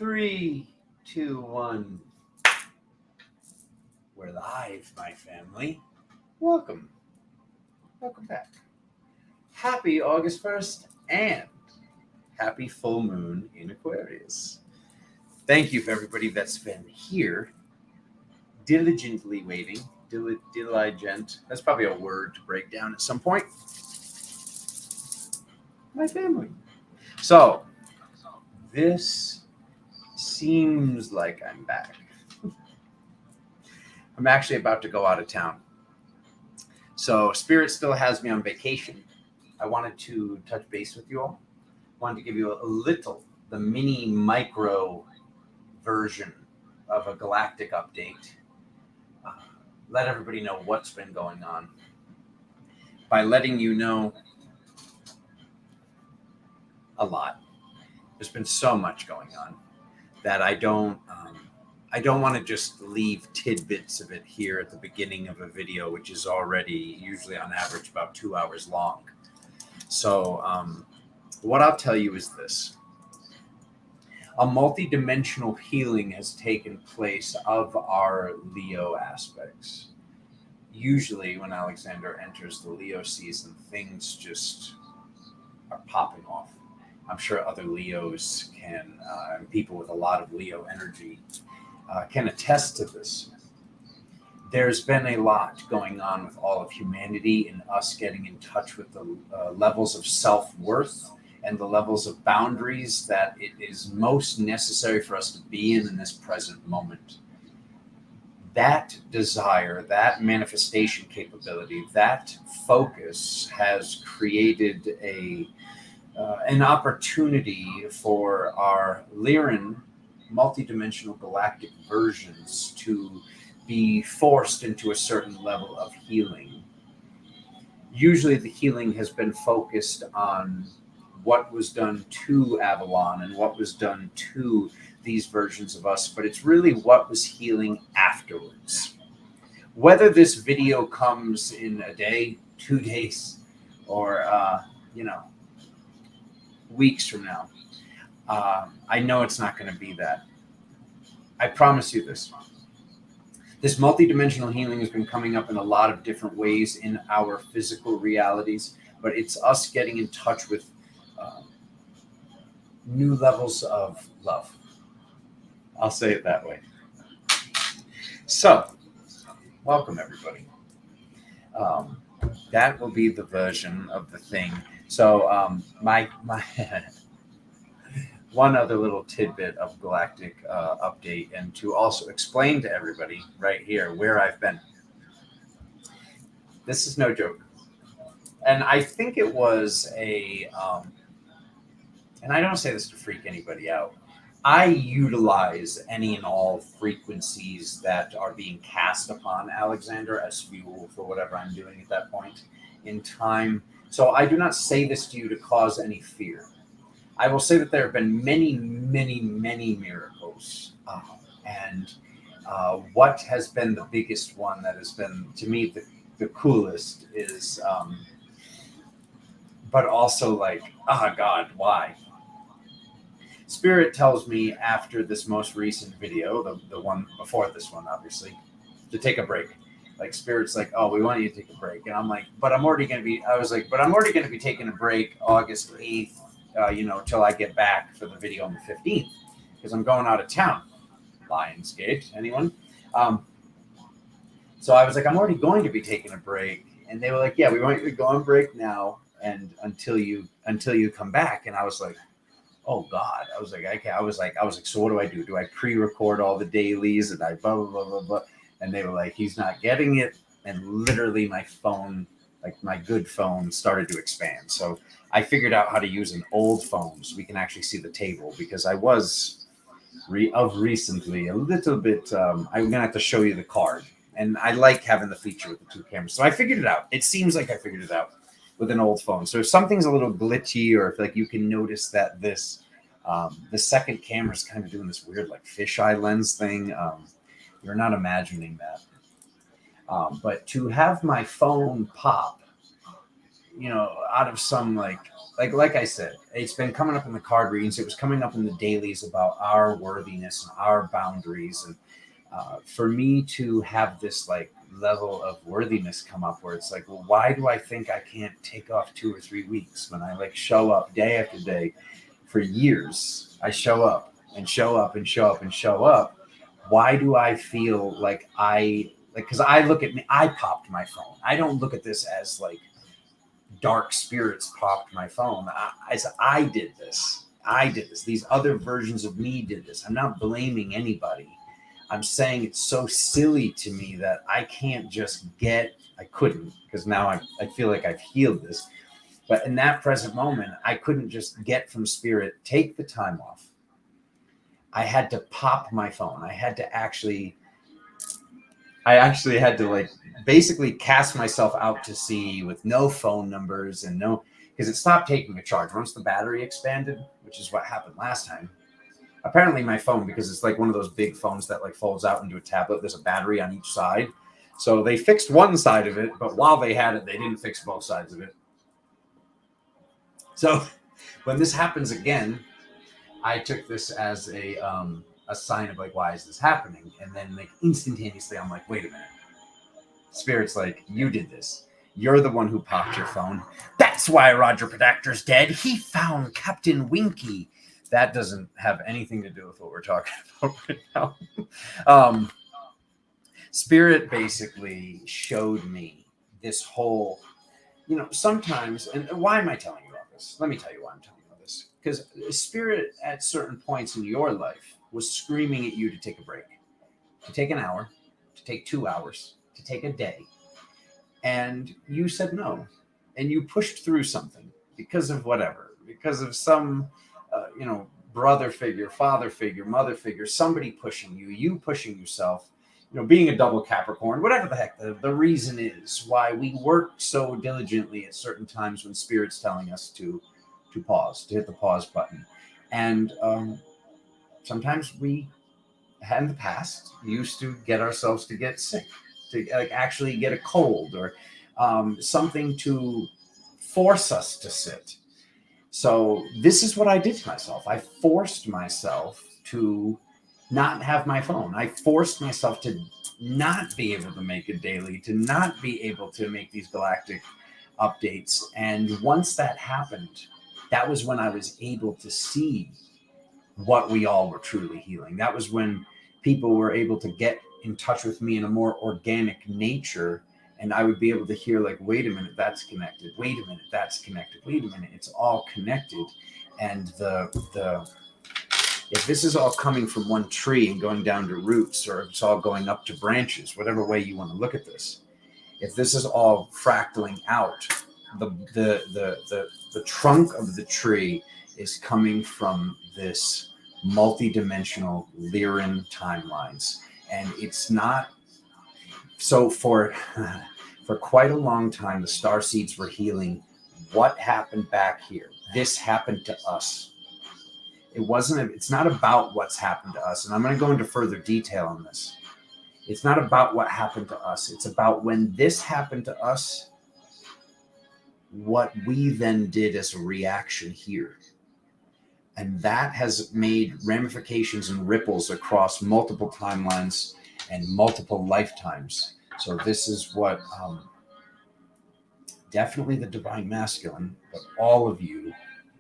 Three, two, one. We're live, my family. Welcome. Welcome back. Happy August 1st and happy full moon in Aquarius. Thank you for everybody that's been here, diligently waiting. Diligent. That's probably a word to break down at some point. My family. So, this seems like I'm back. I'm actually about to go out of town. So Spirit still has me on vacation. I wanted to touch base with you all. Wanted to give you the mini micro version of a galactic update. Let everybody know what's been going on. By letting you know a lot. There's been so much going on that I don't want to just leave tidbits of it here at the beginning of a video, which is already usually on average about 2 hours long. So what I'll tell you is this. A multi-dimensional healing has taken place of our Leo aspects. Usually when Alexander enters the Leo season, things just are popping off. I'm sure other Leos can, and people with a lot of Leo energy can attest to this. There's been a lot going on with all of humanity and us getting in touch with the levels of self-worth and the levels of boundaries that it is most necessary for us to be in this present moment. That desire, that manifestation capability, that focus has created an opportunity for our Lyran multidimensional galactic versions to be forced into a certain level of healing. Usually the healing has been focused on what was done to Avalon and what was done to these versions of us, but it's really what was healing afterwards. Whether this video comes in a day, 2 days, or weeks from now, I know it's not going to be that. I promise you this. This multidimensional healing has been coming up in a lot of different ways in our physical realities, but it's us getting in touch with new levels of love. I'll say it that way. So, welcome everybody. That will be the version of the thing. So my one other little tidbit of galactic update, and to also explain to everybody right here where I've been. This is no joke. And I think it was and I don't say this to freak anybody out. I utilize any and all frequencies that are being cast upon Alexander as fuel for whatever I'm doing at that point in time. So I do not say this to you to cause any fear. I will say that there have been many, many, many miracles. And what has been the biggest one that has been, to me, the coolest is, but also like, oh God, why? Spirit tells me after this most recent video, the one before this one, obviously, to take a break. Like Spirit's like, oh, we want you to take a break. And I'm like, but I'm already going to be taking a break August 8th, till I get back for the video on the 15th, because I'm going out of town. Lionsgate, anyone? So I was like, I'm already going to be taking a break. And they were like, yeah, we want you to go on break now and until you come back. And I was like, oh God. I was like, so what do I do? Do I pre-record all the dailies and I blah, blah, blah, blah, blah. And they were like, he's not getting it. And literally my phone, like my good phone, started to expand. So I figured out how to use an old phone so we can actually see the table, because I was recently a little bit, I'm going to have to show you the card. And I like having the feature with the two cameras. So I figured it out. It seems like I figured it out with an old phone. So if something's a little glitchy, or if like you can notice that this, the second camera is kind of doing this weird like fisheye lens thing, you're not imagining that. But to have my phone pop out of some like I said, it's been coming up in the card readings. It was coming up in the dailies about our worthiness and our boundaries. And for me to have this level of worthiness come up where it's like, well, why do I think I can't take off 2 or 3 weeks when I show up day after day for years? I show up and show up and show up and show up. Why do I feel because I look at me, I popped my phone. I don't look at this as dark spirits popped my phone. I did this. These other versions of me did this. I'm not blaming anybody. I'm saying it's so silly to me that I can't just I couldn't, because now I feel like I've healed this. But in that present moment, I couldn't just get from spirit, take the time off. I had to pop my phone. I actually had to basically cast myself out to sea with no phone numbers and because it stopped taking a charge once the battery expanded, which is what happened last time. Apparently my phone, because it's one of those big phones that folds out into a tablet, there's a battery on each side. So they fixed one side of it, but while they had it, they didn't fix both sides of it. So when this happens again, I took this as a sign of why is this happening? And then instantaneously, I'm like, wait a minute. Spirit's you did this. You're the one who popped your phone. That's why Roger Predactor's dead. He found Captain Winky. That doesn't have anything to do with what we're talking about right now. Spirit basically showed me this whole, sometimes, and why am I telling you all this? Let me tell you why I'm telling you all this. Because Spirit at certain points in your life was screaming at you to take a break, to take an hour, to take 2 hours, to take a day. And you said no. And you pushed through something because of whatever, because of some, brother figure, father figure, mother figure, somebody pushing you pushing yourself, being a double Capricorn, whatever the heck the reason is why we work so diligently at certain times when Spirit's telling us to pause, to hit the pause button. And sometimes we had in the past used to get ourselves to get sick, to actually get a cold or something to force us to sit. So this is what I did to myself. I forced myself to not have my phone. I forced myself to not be able to make a daily, to not be able to make these galactic updates. And once that happened, that was when I was able to see what we all were truly healing. That was when people were able to get in touch with me in a more organic nature. And I would be able to hear wait a minute, that's connected. Wait a minute, that's connected. Wait a minute, it's all connected. And if this is all coming from one tree and going down to roots, or if it's all going up to branches, whatever way you want to look at this, if this is all fractaling out, the trunk of the tree is coming from this multi-dimensional Lyran timelines. And it's not so for quite a long time, the star seeds were healing what happened back here. This happened to us. It's not about what's happened to us. And I'm going to go into further detail on this. It's not about what happened to us. It's about when this happened to us, what we then did as a reaction here. And that has made ramifications and ripples across multiple timelines and multiple lifetimes. So this is what definitely the divine masculine, but all of you,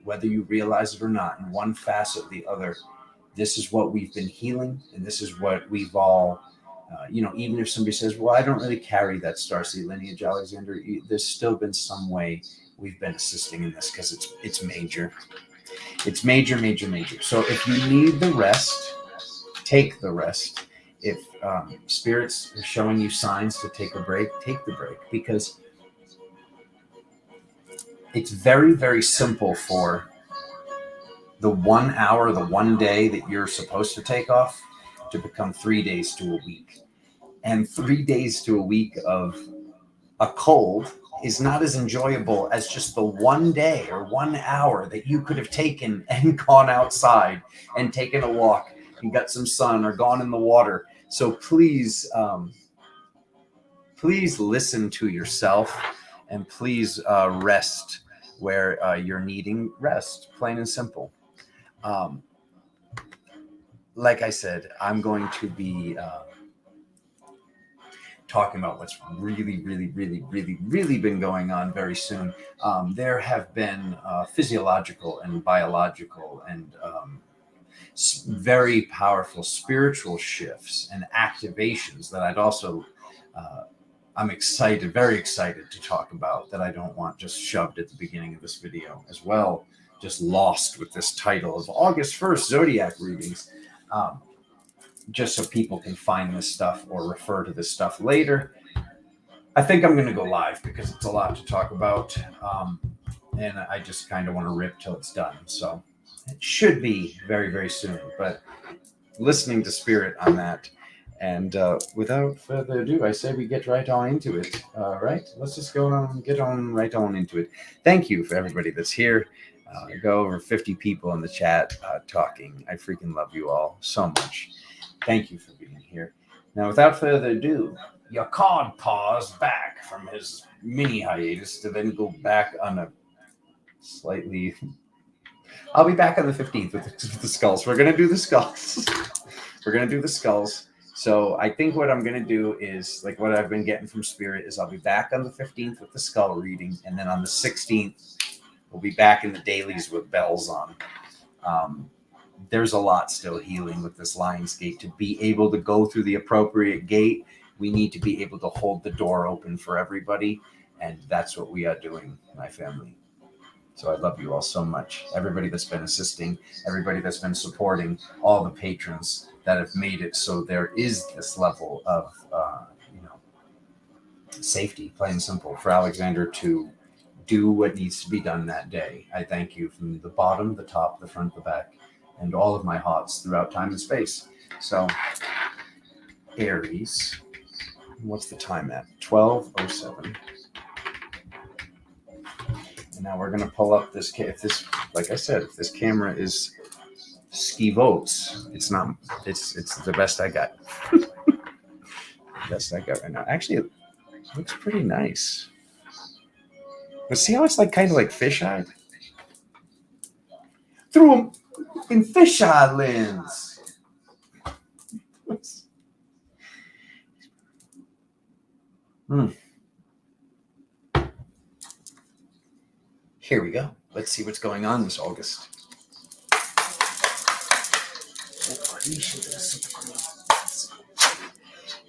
whether you realize it or not, in one facet or the other, this is what we've been healing. And this is what we've all, even if somebody says, well, I don't really carry that starseed lineage, Alexander, there's still been some way we've been assisting in this because it's major. It's major, major, major. So if you need the rest, take the rest. If spirits are showing you signs to take a break, take the break, because it's very, very simple for the 1 hour, the 1 day that you're supposed to take off to become 3 days to a week. And 3 days to a week of a cold is not as enjoyable as just the 1 day or 1 hour that you could have taken and gone outside and taken a walk and got some sun or gone in the water. So please listen to yourself And please rest where you're needing rest, plain and simple. Like I said, I'm going to be talking about what's really been going on very soon. There have been physiological and biological and very powerful spiritual shifts and activations that I'd also I'm excited, very excited to talk about, that I don't want just shoved at the beginning of this video as well, just lost with this title of August 1st Zodiac readings, just so people can find this stuff or refer to this stuff later. I think I'm going to go live because it's a lot to talk about, and I just kind of want to rip till it's done. So it should be very soon, but listening to Spirit on that. And without further ado, I say we get right on into it. Right? Let's just get right on into it. Thank you for everybody that's here. Go over 50 people in the chat talking. I freaking love you all so much. Thank you for being here. Now, without further ado, your card paws back from his mini hiatus to then go back on a slightly... I'll be back on the 15th with the skulls. We're going to do the skulls. We're going to do the skulls. So I think what I'm going to do is, like what I've been getting from Spirit, is I'll be back on the 15th with the skull reading. And then on the 16th, we'll be back in the dailies with bells on. There's a lot still healing with this Lion's Gate. To be able to go through the appropriate gate, we need to be able to hold the door open for everybody. And that's what we are doing, my family. So I love you all so much. Everybody that's been assisting, everybody that's been supporting, all the patrons that have made it so there is this level of, safety, plain and simple, for Alexander to do what needs to be done that day. I thank you from the bottom, the top, the front, the back, and all of my hearts throughout time and space. So, Aries, what's the time at? 12:07. And now we're going to pull up this, like I said, if this camera is ski votes, it's not, it's the best I got. Best I got right now. Actually, it looks pretty nice. But see how it's like kind of like fisheye? Through them in fisheye lens. Here we go. Let's see what's going on this August.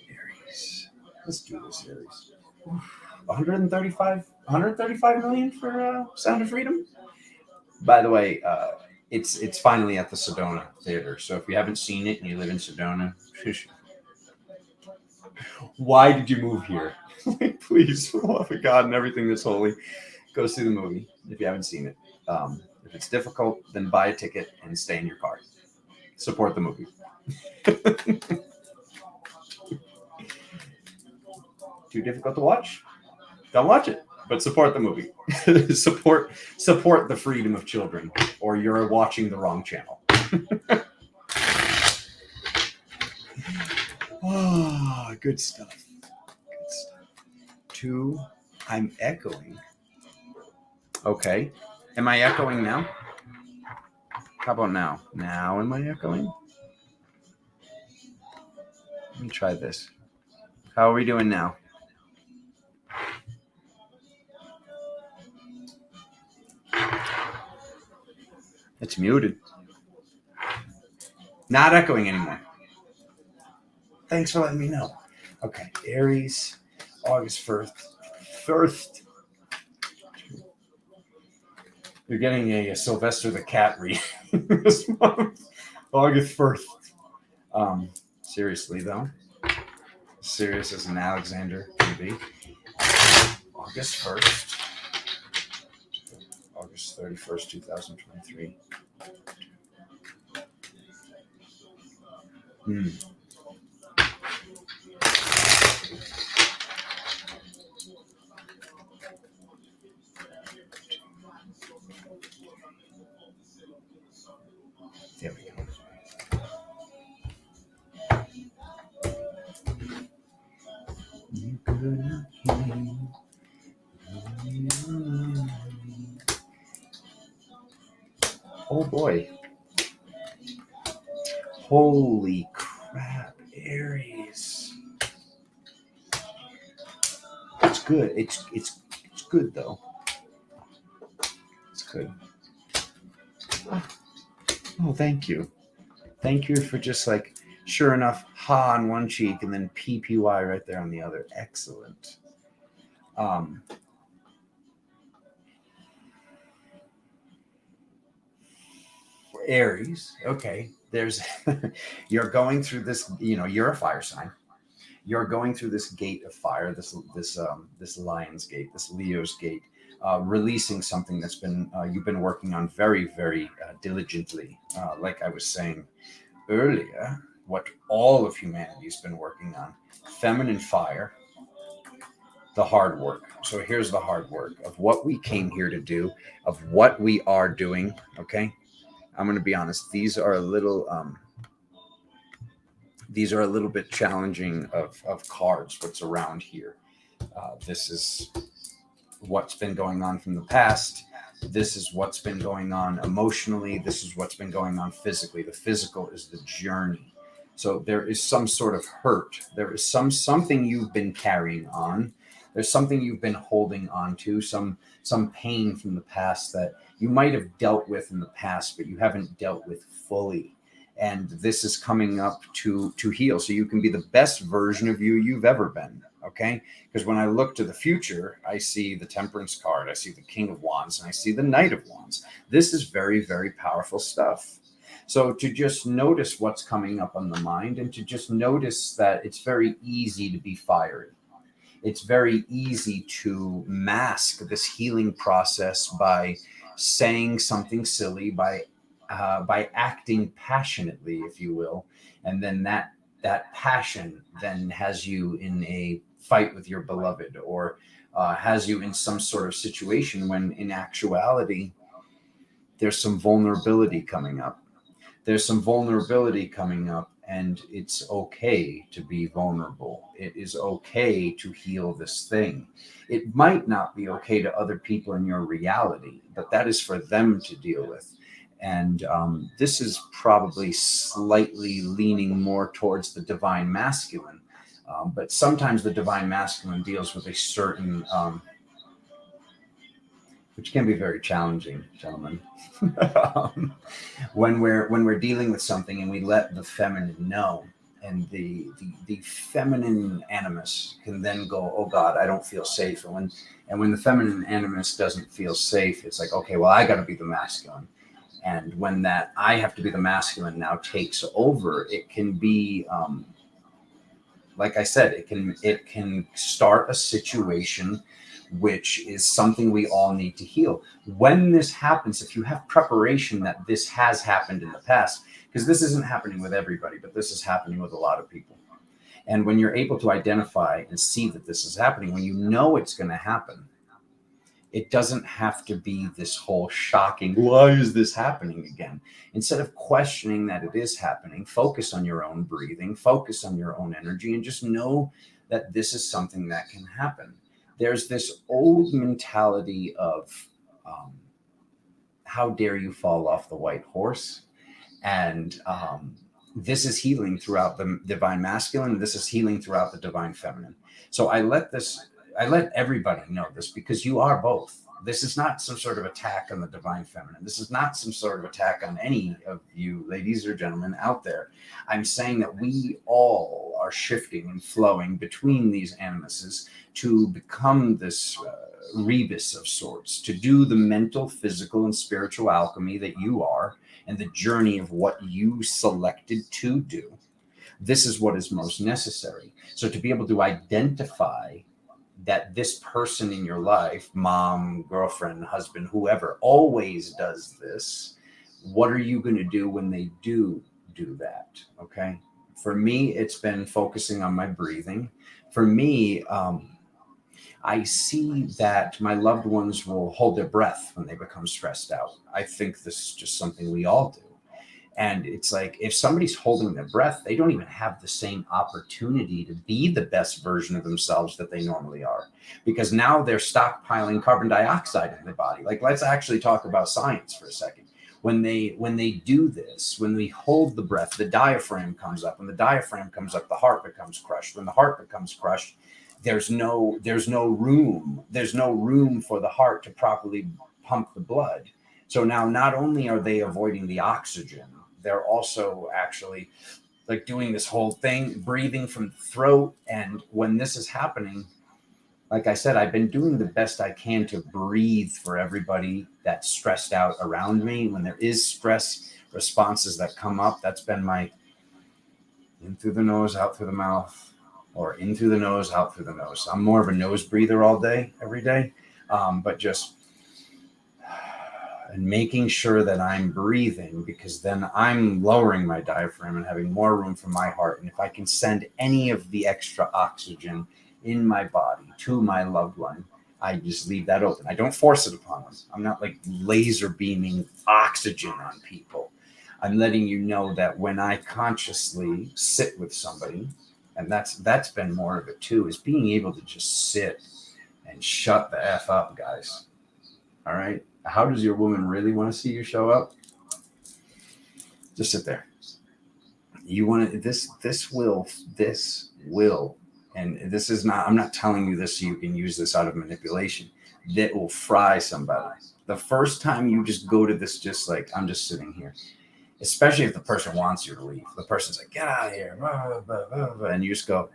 Aries. Let's do this, Aries. 135 million for Sound of Freedom. By the way, it's finally at the Sedona Theater. So if you haven't seen it and you live in Sedona, why did you move here? Please, for the love of God and everything that's holy, go see the movie if you haven't seen it. If it's difficult, then buy a ticket and stay in your car. Support the movie. Too difficult to watch? Don't watch it, but support the movie. support the freedom of children, or you're watching the wrong channel. Oh, good stuff. Good stuff. 2, I'm echoing. Okay. Am I echoing now? How about now? Now am I echoing? Let me try this. How are we doing now? It's muted. Not echoing anymore. Thanks for letting me know. Okay, Aries, August 1st. You're getting a Sylvester the Cat reading this month, August 1st. Seriously, though. Serious as an Alexander can be. August 1st. August 31st, 2023. There we go. You could not hear. boy. Holy crap, Aries. It's good. It's good though. It's good. Oh, thank you. Thank you for just like, sure enough, ha on one cheek and then PPY right there on the other. Excellent. Aries, okay. There's you're going through this, you're a fire sign. You're going through this gate of fire, this lion's gate, this Leo's gate, releasing something that's been you've been working on very, very diligently. Like I was saying earlier, what all of humanity's been working on, feminine fire, the hard work. So here's the hard work of what we came here to do, of what we are doing. Okay, I'm going to be honest. These are a little bit challenging of cards. What's around here? This is what's been going on from the past. This is what's been going on emotionally. This is what's been going on physically. The physical is the journey. So there is some sort of hurt. There is something you've been carrying on. There's something you've been holding on to, some pain from the past that you might have dealt with in the past, but you haven't dealt with fully. And this is coming up to heal. So you can be the best version of you've ever been. Okay. Because when I look to the future, I see the Temperance card, I see the King of Wands, and I see the Knight of Wands. This is very, very powerful stuff. So to just notice what's coming up on the mind and to just notice that it's very easy to be fiery. It's very easy to mask this healing process by saying something silly, by acting passionately, if you will, and then that passion then has you in a fight with your beloved, or has you in some sort of situation when in actuality there's some vulnerability coming up. There's some vulnerability coming up, and it's okay to be vulnerable. It is okay to heal this thing. It might not be okay to other people in your reality, but that is for them to deal with. And this is probably slightly leaning more towards the divine masculine. But sometimes the divine masculine deals with a certain, which can be very challenging, gentlemen. When we're dealing with something and we let the feminine know, and the feminine animus can then go, oh God, I don't feel safe. And when the feminine animus doesn't feel safe, it's like, okay, well, I got to be the masculine. And when that I have to be the masculine now takes over, it can be, like I said, it can start a situation which is something we all need to heal. When this happens, if you have preparation that this has happened in the past, because this isn't happening with everybody, but this is happening with a lot of people. And when you're able to identify and see that this is happening, when you know it's going to happen, it doesn't have to be this whole shocking, why is this happening again? Instead of questioning that it is happening, focus on your own breathing, focus on your own energy, and just know that this is something that can happen. There's this old mentality of how dare you fall off the white horse? And this is healing throughout the divine masculine. This is healing throughout the divine feminine. So I let everybody know this, because you are both. This is not some sort of attack on the divine feminine. This is not some sort of attack on any of you ladies or gentlemen out there. I'm saying that we all are shifting and flowing between these animuses to become this rebus of sorts, to do the mental, physical, and spiritual alchemy that you are, and the journey of what you selected to do. This is what is most necessary. So to be able to identify that this person in your life, mom, girlfriend, husband, whoever, always does this, what are you going to do when they do that? Okay. For me, it's been focusing on my breathing. For me, I see that my loved ones will hold their breath when they become stressed out. I think this is just something we all do. And it's like, if somebody's holding their breath, they don't even have the same opportunity to be the best version of themselves that they normally are, because now they're stockpiling carbon dioxide in their body. Like, let's actually talk about science for a second. When they do this, when we hold the breath, the diaphragm comes up. When the diaphragm comes up, the heart becomes crushed. When the heart becomes crushed, there's no room for the heart to properly pump the blood. So now not only are they avoiding the oxygen, they're also actually like doing this whole thing, breathing from the throat. And when this is happening, like I said, I've been doing the best I can to breathe for everybody that's stressed out around me. When there is stress responses that come up, that's been my in through the nose, out through the mouth, or in through the nose, out through the nose. I'm more of a nose breather all day, every day, but just and making sure that I'm breathing, because then I'm lowering my diaphragm and having more room for my heart. And if I can send any of the extra oxygen in my body to my loved one, I just leave that open. I don't force it upon them. I'm not like laser beaming oxygen on people. I'm letting you know that when I consciously sit with somebody, and that's been more of it too, is being able to just sit and shut the F up, guys. All right. How does your woman really want to see you show up? Just sit there. You want to, this will, and this is not, I'm not telling you this so you can use this out of manipulation. That will fry somebody. The first time you just go to this, just like, I'm just sitting here, especially if the person wants you to leave. The person's like, get out of here. Blah, blah, blah, blah, and you just go,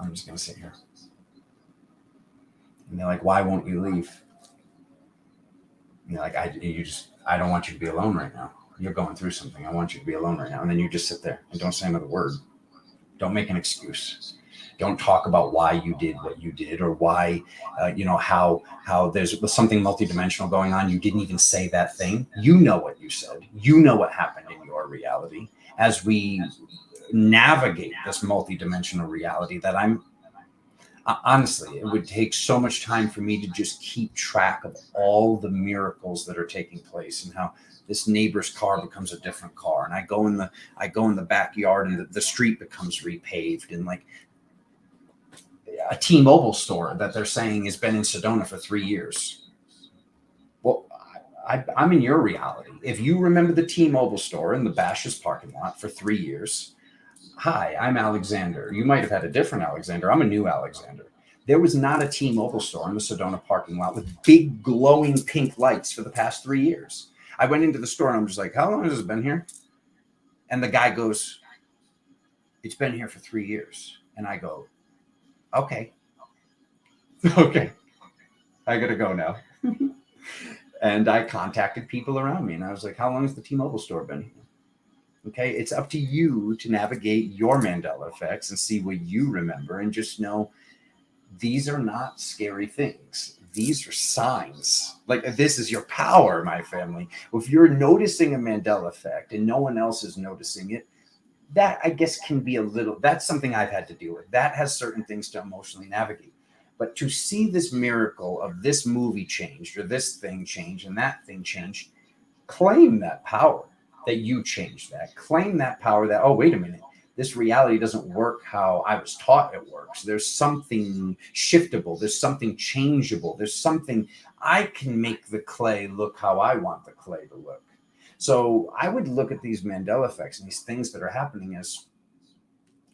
I'm just going to sit here. And they're like, why won't you leave? And you're like, I don't want you to be alone right now. You're going through something. I want you to be alone right now. And then you just sit there and don't say another word. Don't make an excuse. Don't talk about why you did what you did, or why, how there's something multidimensional going on. You didn't even say that thing. You know what you said. You know what happened in your reality. As we navigate this multidimensional reality, that honestly, it would take so much time for me to just keep track of all the miracles that are taking place, and how this neighbor's car becomes a different car. And I go in the backyard, and the street becomes repaved, and like a T-Mobile store that they're saying has been in Sedona for 3 years. Well, I'm in your reality. If you remember the T-Mobile store in the Bash's parking lot for 3 years, hi, I'm Alexander. You might have had a different Alexander. I'm a new Alexander. There was not a T-Mobile store in the Sedona parking lot with big glowing pink lights for the past 3 years. I went into the store and I'm just like, how long has it been here? And the guy goes, it's been here for 3 years. And I go, okay. Okay. I got to go now. And I contacted people around me and I was like, how long has the T-Mobile store been here? Okay, it's up to you to navigate your Mandela effects and see what you remember, and just know these are not scary things. These are signs. Like, this is your power, my family. If you're noticing a Mandela effect and no one else is noticing it, that I guess can be that's something I've had to deal with. That has certain things to emotionally navigate. But to see this miracle of this movie changed, or this thing changed and that thing changed, claim that power. That you change that. Claim that power that, oh, wait a minute, this reality doesn't work how I was taught it works. There's something shiftable. There's something changeable. There's something, I can make the clay look how I want the clay to look. So I would look at these Mandela effects and these things that are happening as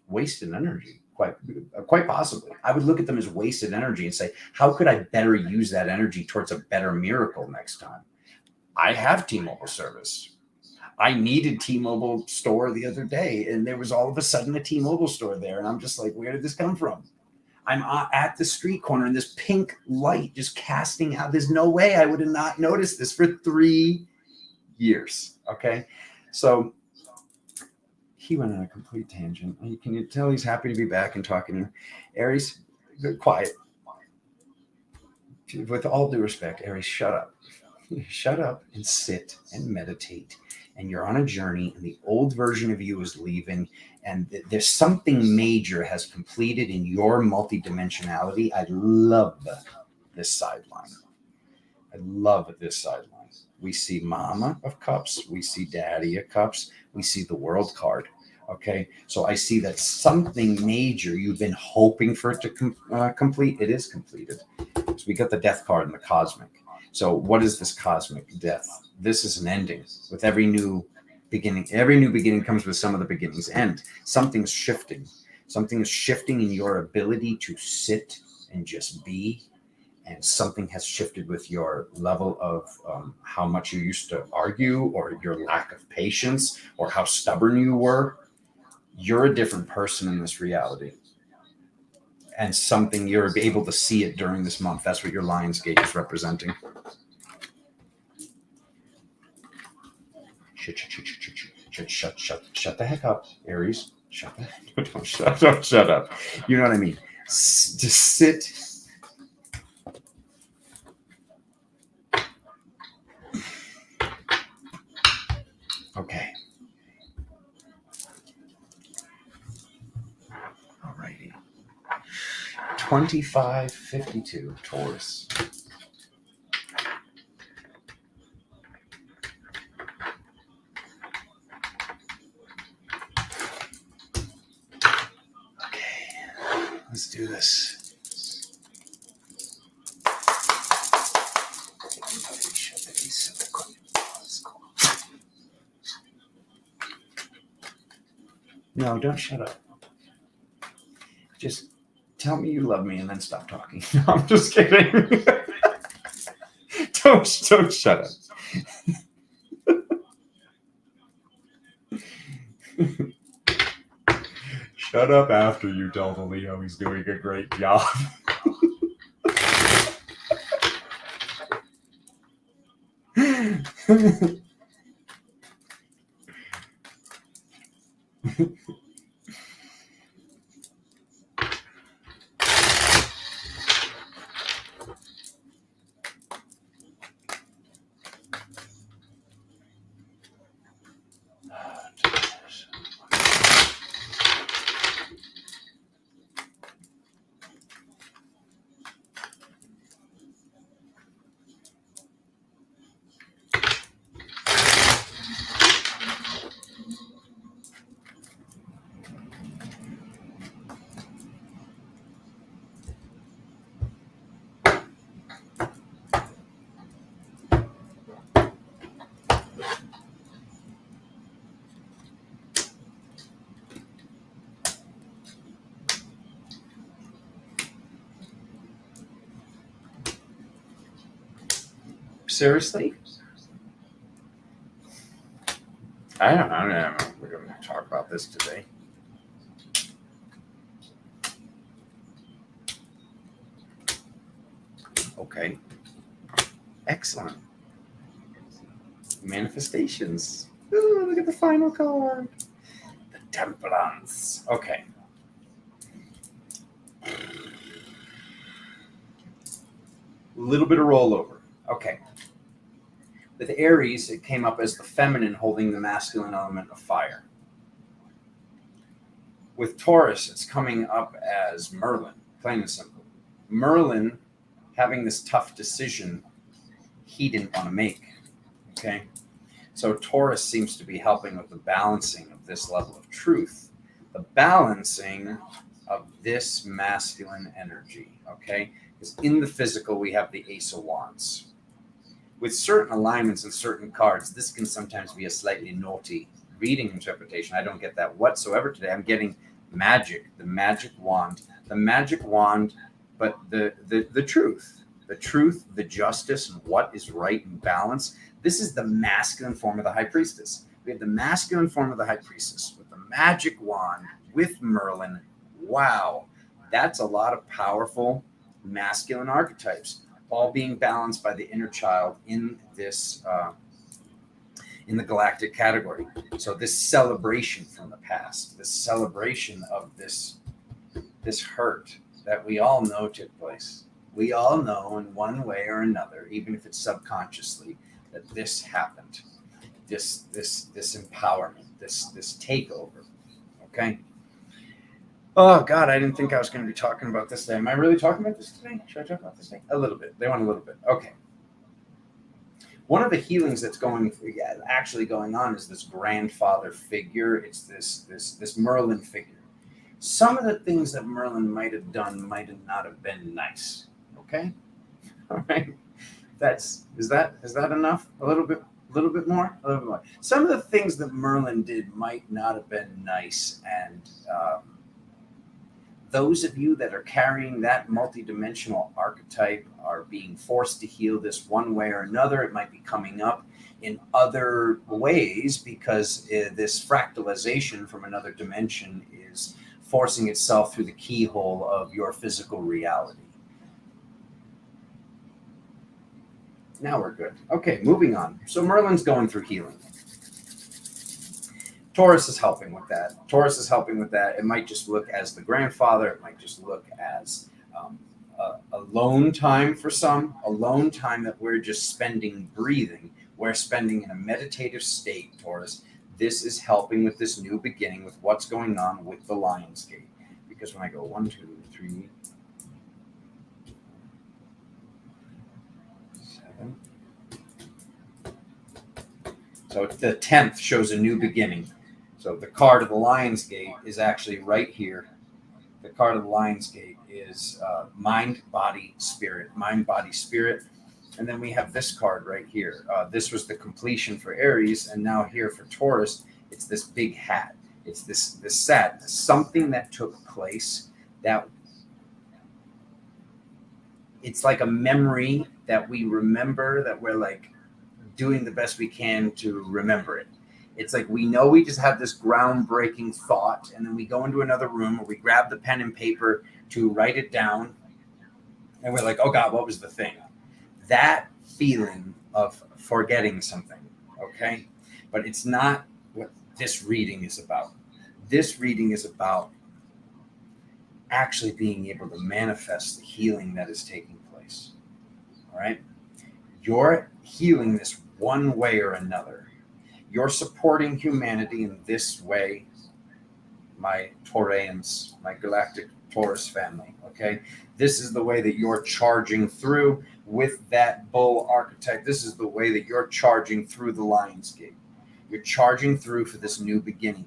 wasted energy, quite possibly. I would look at them as wasted energy and say, how could I better use that energy towards a better miracle next time? I have T-Mobile service. I needed T-Mobile store the other day, and there was all of a sudden a T-Mobile store there. And I'm just like, where did this come from? I'm at the street corner and this pink light just casting out. There's no way I would have not noticed this for 3 years. Okay. So he went on a complete tangent. Can you tell he's happy to be back and talking to you? Aries, quiet. With all due respect, Aries, shut up. Shut up and sit and meditate. And you're on a journey, and the old version of you is leaving, and there's something major has completed in your multidimensionality. I love this sideline. I love this sideline. We see Mama of Cups. We see Daddy of Cups. We see the World card. Okay, so I see that something major you've been hoping for it to complete. It is completed. So we got the Death card and the Cosmic. So what is this cosmic death? This is an ending. With every new beginning comes with some of the beginnings end. Something's shifting. Something is shifting in your ability to sit and just be. And something has shifted with your level of how much you used to argue, or your lack of patience, or how stubborn you were. You're a different person in this reality. And something you're able to see it during this month. That's what your Lion's Gate is representing. Shut the heck up, Aries. Don't shut up. You know what I mean? Just sit. Okay. Alrighty. 2552 Taurus. Let's do this. No, don't shut up. Just tell me you love me and then stop talking. No, I'm just kidding. Don't shut up. Shut up after you tell the Leo he's doing a great job. Seriously? I don't know. We're going to talk about this today. Okay. Excellent. Manifestations. Ooh, look at the final card. The Temperance. Okay. A little bit of rollover. Okay. With Aries, it came up as the feminine holding the masculine element of fire. With Taurus, it's coming up as Merlin, plain and simple. Merlin having this tough decision he didn't want to make. Okay? So Taurus seems to be helping with the balancing of this level of truth, the balancing of this masculine energy. Okay? Because in the physical, we have the Ace of Wands. With certain alignments and certain cards, this can sometimes be a slightly naughty reading interpretation. I don't get that whatsoever today. I'm getting magic, the magic wand, but the truth, the justice, and what is right and balance. This is the masculine form of the High Priestess. We have the masculine form of the High Priestess with the magic wand with Merlin. Wow, that's a lot of powerful masculine archetypes, all being balanced by the inner child in this in the galactic category. So this celebration from the past, this celebration of this hurt that we all know took place. We all know in one way or another, even if it's subconsciously, that this happened. This empowerment, this takeover. Okay. Oh, God, I didn't think I was going to be talking about this today. Am I really talking about this today? Should I talk about this today? A little bit. They want a little bit. Okay. One of the healings that's actually going on is this grandfather figure. It's this Merlin figure. Some of the things that Merlin might have done might have not have been nice. Okay? All right? is that enough? A little bit more, a little bit more. Some of the things that Merlin did might not have been nice, and those of you that are carrying that multidimensional archetype are being forced to heal this one way or another. It might be coming up in other ways because this fractalization from another dimension is forcing itself through the keyhole of your physical reality. Now we're good. Okay, moving on. So Merlin's going through healing. Taurus is helping with that. Taurus is helping with that. It might just look as the grandfather. It might just look as alone time for some, alone time that we're just spending breathing. We're spending in a meditative state, Taurus. This is helping with this new beginning, with what's going on with the Lion's Gate. Because when I go 1, 2, 3, 7. So the 10th shows a new beginning. So the card of the Lion's Gate is actually right here. The card of the Lion's Gate is mind, body, spirit. Mind, body, spirit. And then we have this card right here. This was the completion for Aries. And now here for Taurus, it's this big hat. It's this sadness. Something that took place that it's like a memory that we remember, that we're like doing the best we can to remember it. It's like we know we just have this groundbreaking thought, and then we go into another room or we grab the pen and paper to write it down, and we're like, oh God, what was the thing? That feeling of forgetting something, okay? But it's not what this reading is about. This reading is about actually being able to manifest the healing that is taking place, all right? You're healing this one way or another. You're supporting humanity in this way, my Taurians, my Galactic Taurus family, okay? This is the way that you're charging through with that bull archetype. This is the way that you're charging through the Lion's Gate. You're charging through for this new beginning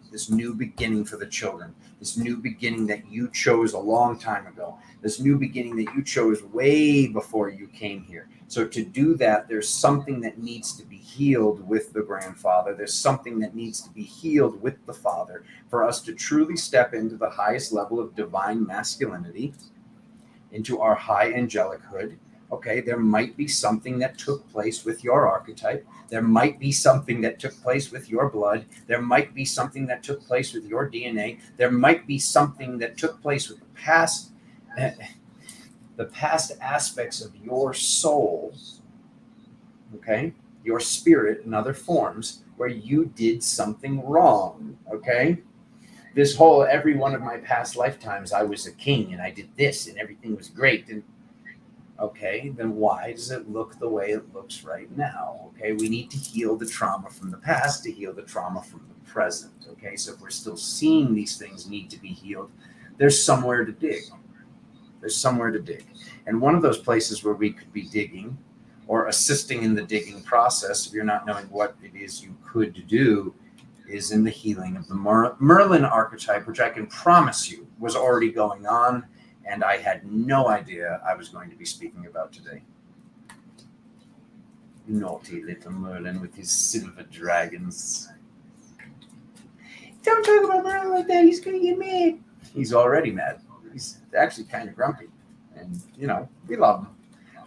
for the children, this new beginning that you chose a long time ago, this new beginning that you chose way before you came here. So to do that, there's something that needs to be healed with the grandfather. There's something that needs to be healed with the father for us to truly step into the highest level of divine masculinity, into our high angelic hood. Okay, there might be something that took place with your archetype. There might be something that took place with your blood. There might be something that took place with your DNA. There might be something that took place with the past aspects of your soul, okay, your spirit in other forms, where you did something wrong, okay? This whole, every one of my past lifetimes, I was a king and I did this and everything was great. And okay, then why does it look the way it looks right now? Okay, we need to heal the trauma from the past to heal the trauma from the present. Okay, so if we're still seeing these things need to be healed, there's somewhere to dig. There's somewhere to dig. And one of those places where we could be digging or assisting in the digging process, if you're not knowing what it is you could do, is in the healing of the Merlin archetype, which I can promise you was already going on, and I had no idea I was going to be speaking about today. Naughty little Merlin with his silver dragons. Don't talk about Merlin like that. He's going to get mad. He's already mad. He's actually kind of grumpy. And, you know, we love him.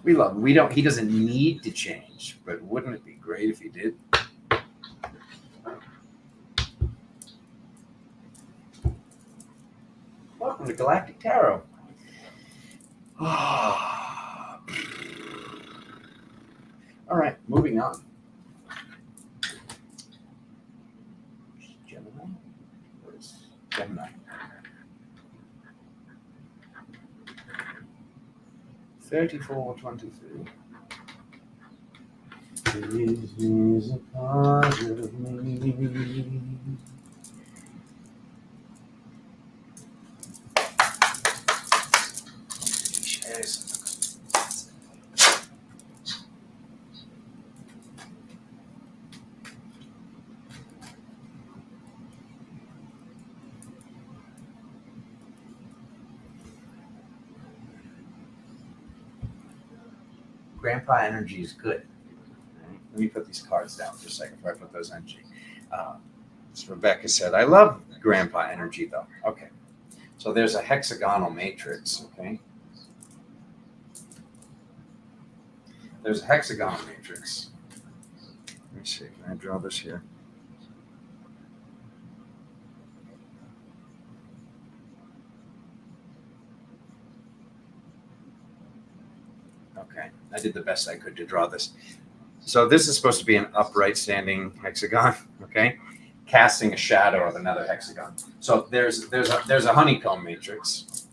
We love him. He doesn't need to change, but wouldn't it be great if he did? Welcome to Galactic Tarot. All right, moving on. Gemini? What is Gemini? 3423. This is a part of me. grandpa energy is good. Right? Let me put these cards down for a second before I put those energy. As Rebecca said, I love grandpa energy though. Okay. So there's a hexagonal matrix, okay? There's a hexagonal matrix. Let me see, can I draw this here? Okay, I did the best I could to draw this. So this is supposed to be an upright standing hexagon, okay? Casting a shadow of another hexagon. So there's a honeycomb matrix.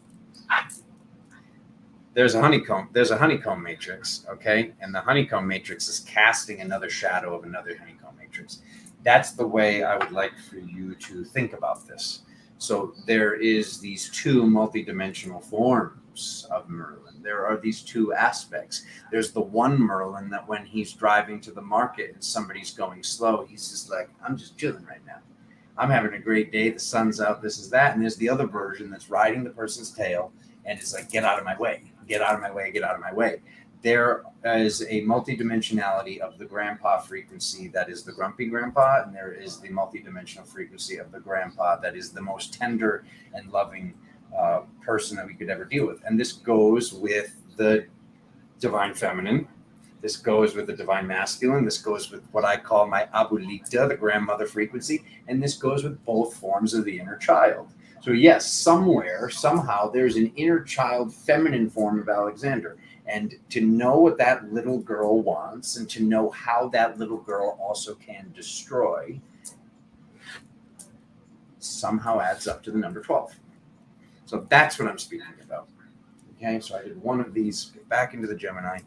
There's a honeycomb matrix, okay? And the honeycomb matrix is casting another shadow of another honeycomb matrix. That's the way I would like for you to think about this. So there is these two multidimensional forms of Merlin. There are these two aspects. There's the one Merlin that when he's driving to the market and somebody's going slow, he's just like, I'm just chilling right now. I'm having a great day. The sun's out. This is that. And there's the other version that's riding the person's tail and is like, get out of my way. Get out of my way. Get out of my way. There is a multidimensionality of the grandpa frequency that is the grumpy grandpa, and there is the multidimensional frequency of the grandpa that is the most tender and loving person that we could ever deal with. And this goes with the divine feminine. This goes with the divine masculine. This goes with what I call my abuelita, the grandmother frequency. And this goes with both forms of the inner child. So yes, somewhere, somehow, there's an inner child feminine form of Alexander. And to know what that little girl wants and to know how that little girl also can destroy somehow adds up to the number 12. So that's what I'm speaking about. Okay, so I did one of these, get back into the Gemini.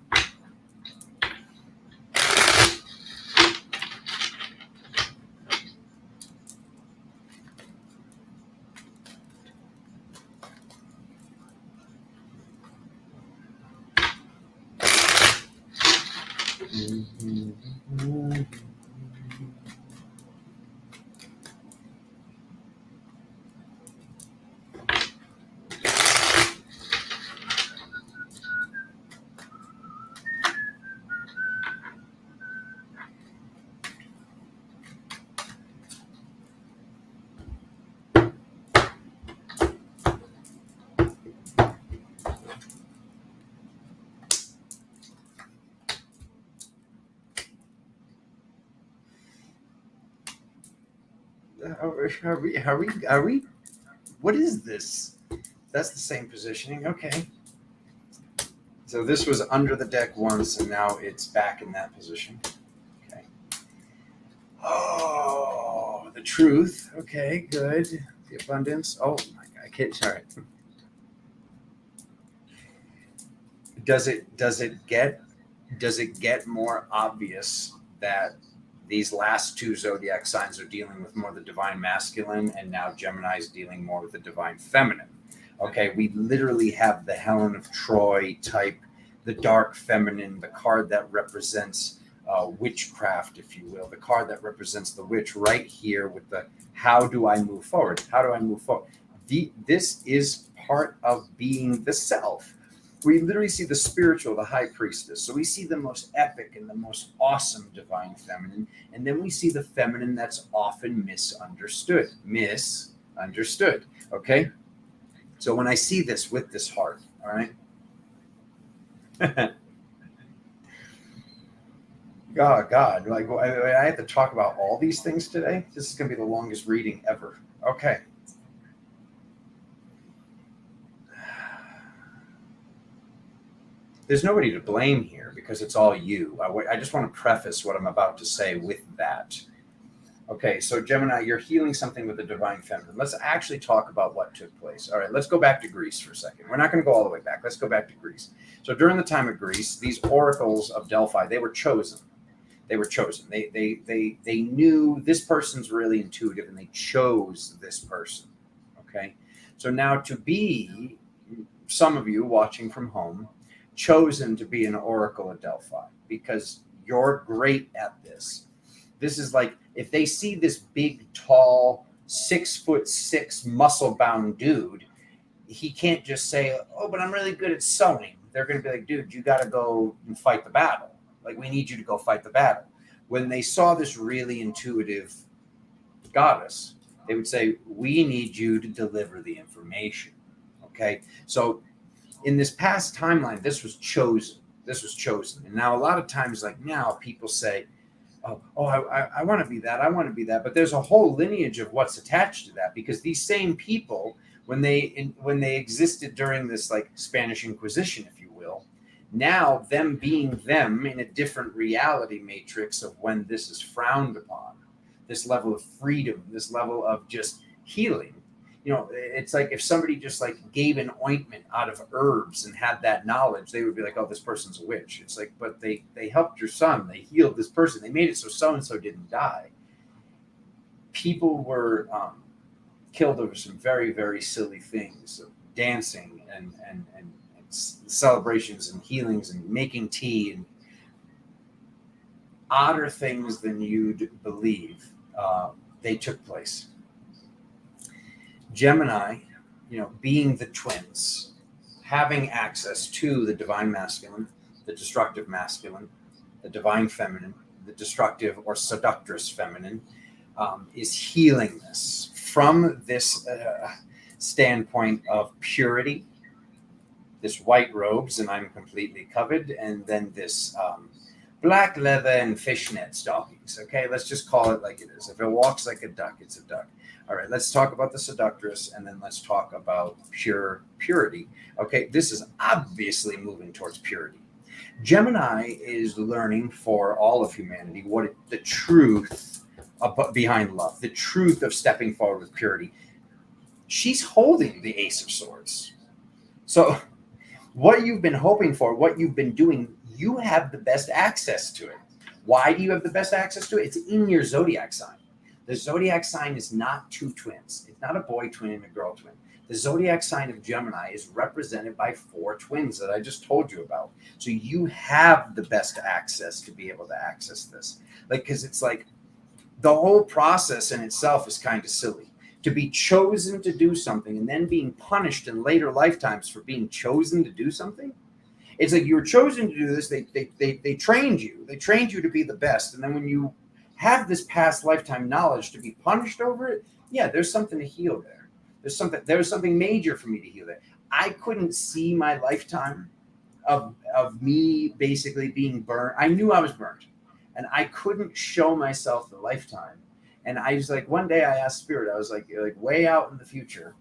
Are we? What is this? That's the same positioning. Okay. So this was under the deck once, and now it's back in that position. Okay. Oh, the truth. Okay, good. The abundance. Oh my God, I can't. Sorry. Does it get more obvious that these last two zodiac signs are dealing with more the divine masculine, and now Gemini is dealing more with the divine feminine? Okay, we literally have the Helen of Troy type, the dark feminine, the card that represents witchcraft, if you will, the card that represents the witch right here with the how do I move forward? How do I move forward? This is part of being the self. We literally see the spiritual, the high priestess. So we see the most epic and the most awesome divine feminine. And then we see the feminine that's often misunderstood. Misunderstood. Okay? So when I see this with this heart, all right? God, like I have to talk about all these things today. This is going to be the longest reading ever. Okay. There's nobody to blame here because it's all you. I just want to preface what I'm about to say with that. Okay, so Gemini, you're healing something with the divine feminine. Let's actually talk about what took place. All right, let's go back to Greece for a second. We're not going to go all the way back. Let's go back to Greece. So during the time of Greece, these oracles of Delphi, they were chosen. They were chosen. They knew this person's really intuitive, and they chose this person. Okay, so now to be some of you watching from home, chosen to be an oracle of Delphi because you're great at this. This is like if they see this big, tall, 6'6" muscle-bound dude, he can't just say, "Oh, but I'm really good at sewing." they're going to be like, dude, you got to go and fight the battle. Like, we need you to go fight the battle. When they saw this really intuitive goddess, they would say, we need you to deliver the information. Okay. So in this past timeline, this was chosen. And now a lot of times, like now, people say, I want to be that. I want to be that. But there's a whole lineage of what's attached to that, because these same people, when they existed during this like Spanish Inquisition, if you will, now them being them in a different reality matrix of when this is frowned upon, this level of freedom, this level of just healing. You know, it's like if somebody just like gave an ointment out of herbs and had that knowledge, they would be like, oh, this person's a witch. It's like, but they helped your son. They healed this person. They made it so so-and-so didn't die. People were killed over some very, very silly things, dancing and celebrations and healings and making tea and odder things than you'd believe. They took place. Gemini, you know, being the twins, having access to the divine masculine, the destructive masculine, the divine feminine, the destructive or seductress feminine, is healing this from this standpoint of purity, this white robes, and I'm completely covered, and then this black leather and fishnet stockings. Okay, let's just call it like it is. If it walks like a duck, it's a duck. All right, let's talk about the seductress, and then let's talk about purity. Okay, this is obviously moving towards purity. Gemini is learning for all of humanity the truth behind love, the truth of stepping forward with purity. She's holding the Ace of Swords. So what you've been hoping for, what you've been doing, you have the best access to it. Why do you have the best access to it? It's in your zodiac sign. The zodiac sign is not two twins. It's not a boy twin and a girl twin. The zodiac sign of Gemini is represented by 4 twins that I just told you about. So you have the best access to be able to access this. Like, because it's like the whole process in itself is kind of silly. To be chosen to do something and then being punished in later lifetimes for being chosen to do something. It's like you were chosen to do this. They trained you. They trained you to be the best. And then when you have this past lifetime knowledge to be punished over it, yeah, there's something to heal there. There's something major for me to heal there. I couldn't see my lifetime of me basically being burned. I knew I was burned, and I couldn't show myself the lifetime. And I was like, one day I asked Spirit, I was like way out in the future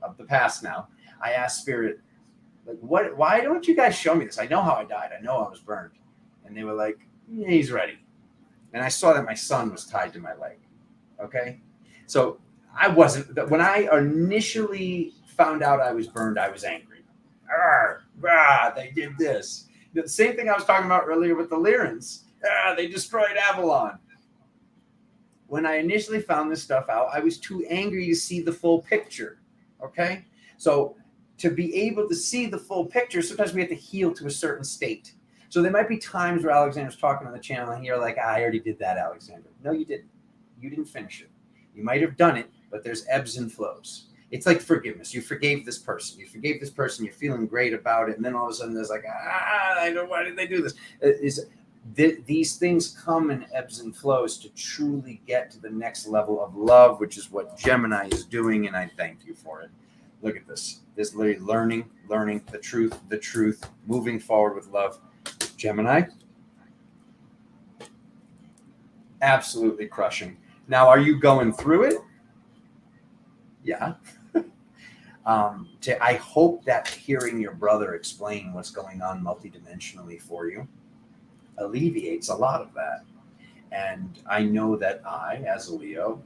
of the past now, I asked Spirit, like, why don't you guys show me this? I know how I died. I know I was burned. And they were like, yeah, he's ready. And I saw that my son was tied to my leg. Okay. So I wasn't, when I initially found out I was burned, I was angry. They did this. The same thing I was talking about earlier with the Lyrans. They destroyed Avalon. When I initially found this stuff out, I was too angry to see the full picture. Okay. So to be able to see the full picture, sometimes we have to heal to a certain state. So there might be times where Alexander's talking on the channel and you're like, I already did that, Alexander. No, you didn't. You didn't finish it. You might have done it, but there's ebbs and flows. It's like forgiveness. You forgave this person. You're feeling great about it. And then all of a sudden there's like, why did they do this? These things come in ebbs and flows to truly get to the next level of love, which is what Gemini is doing. And I thank you for it. Look at this. This literally learning the truth, moving forward with love. Gemini, absolutely crushing. Now, are you going through it? Yeah. I hope that hearing your brother explain what's going on multidimensionally for you alleviates a lot of that. And I know that I, as a Leo,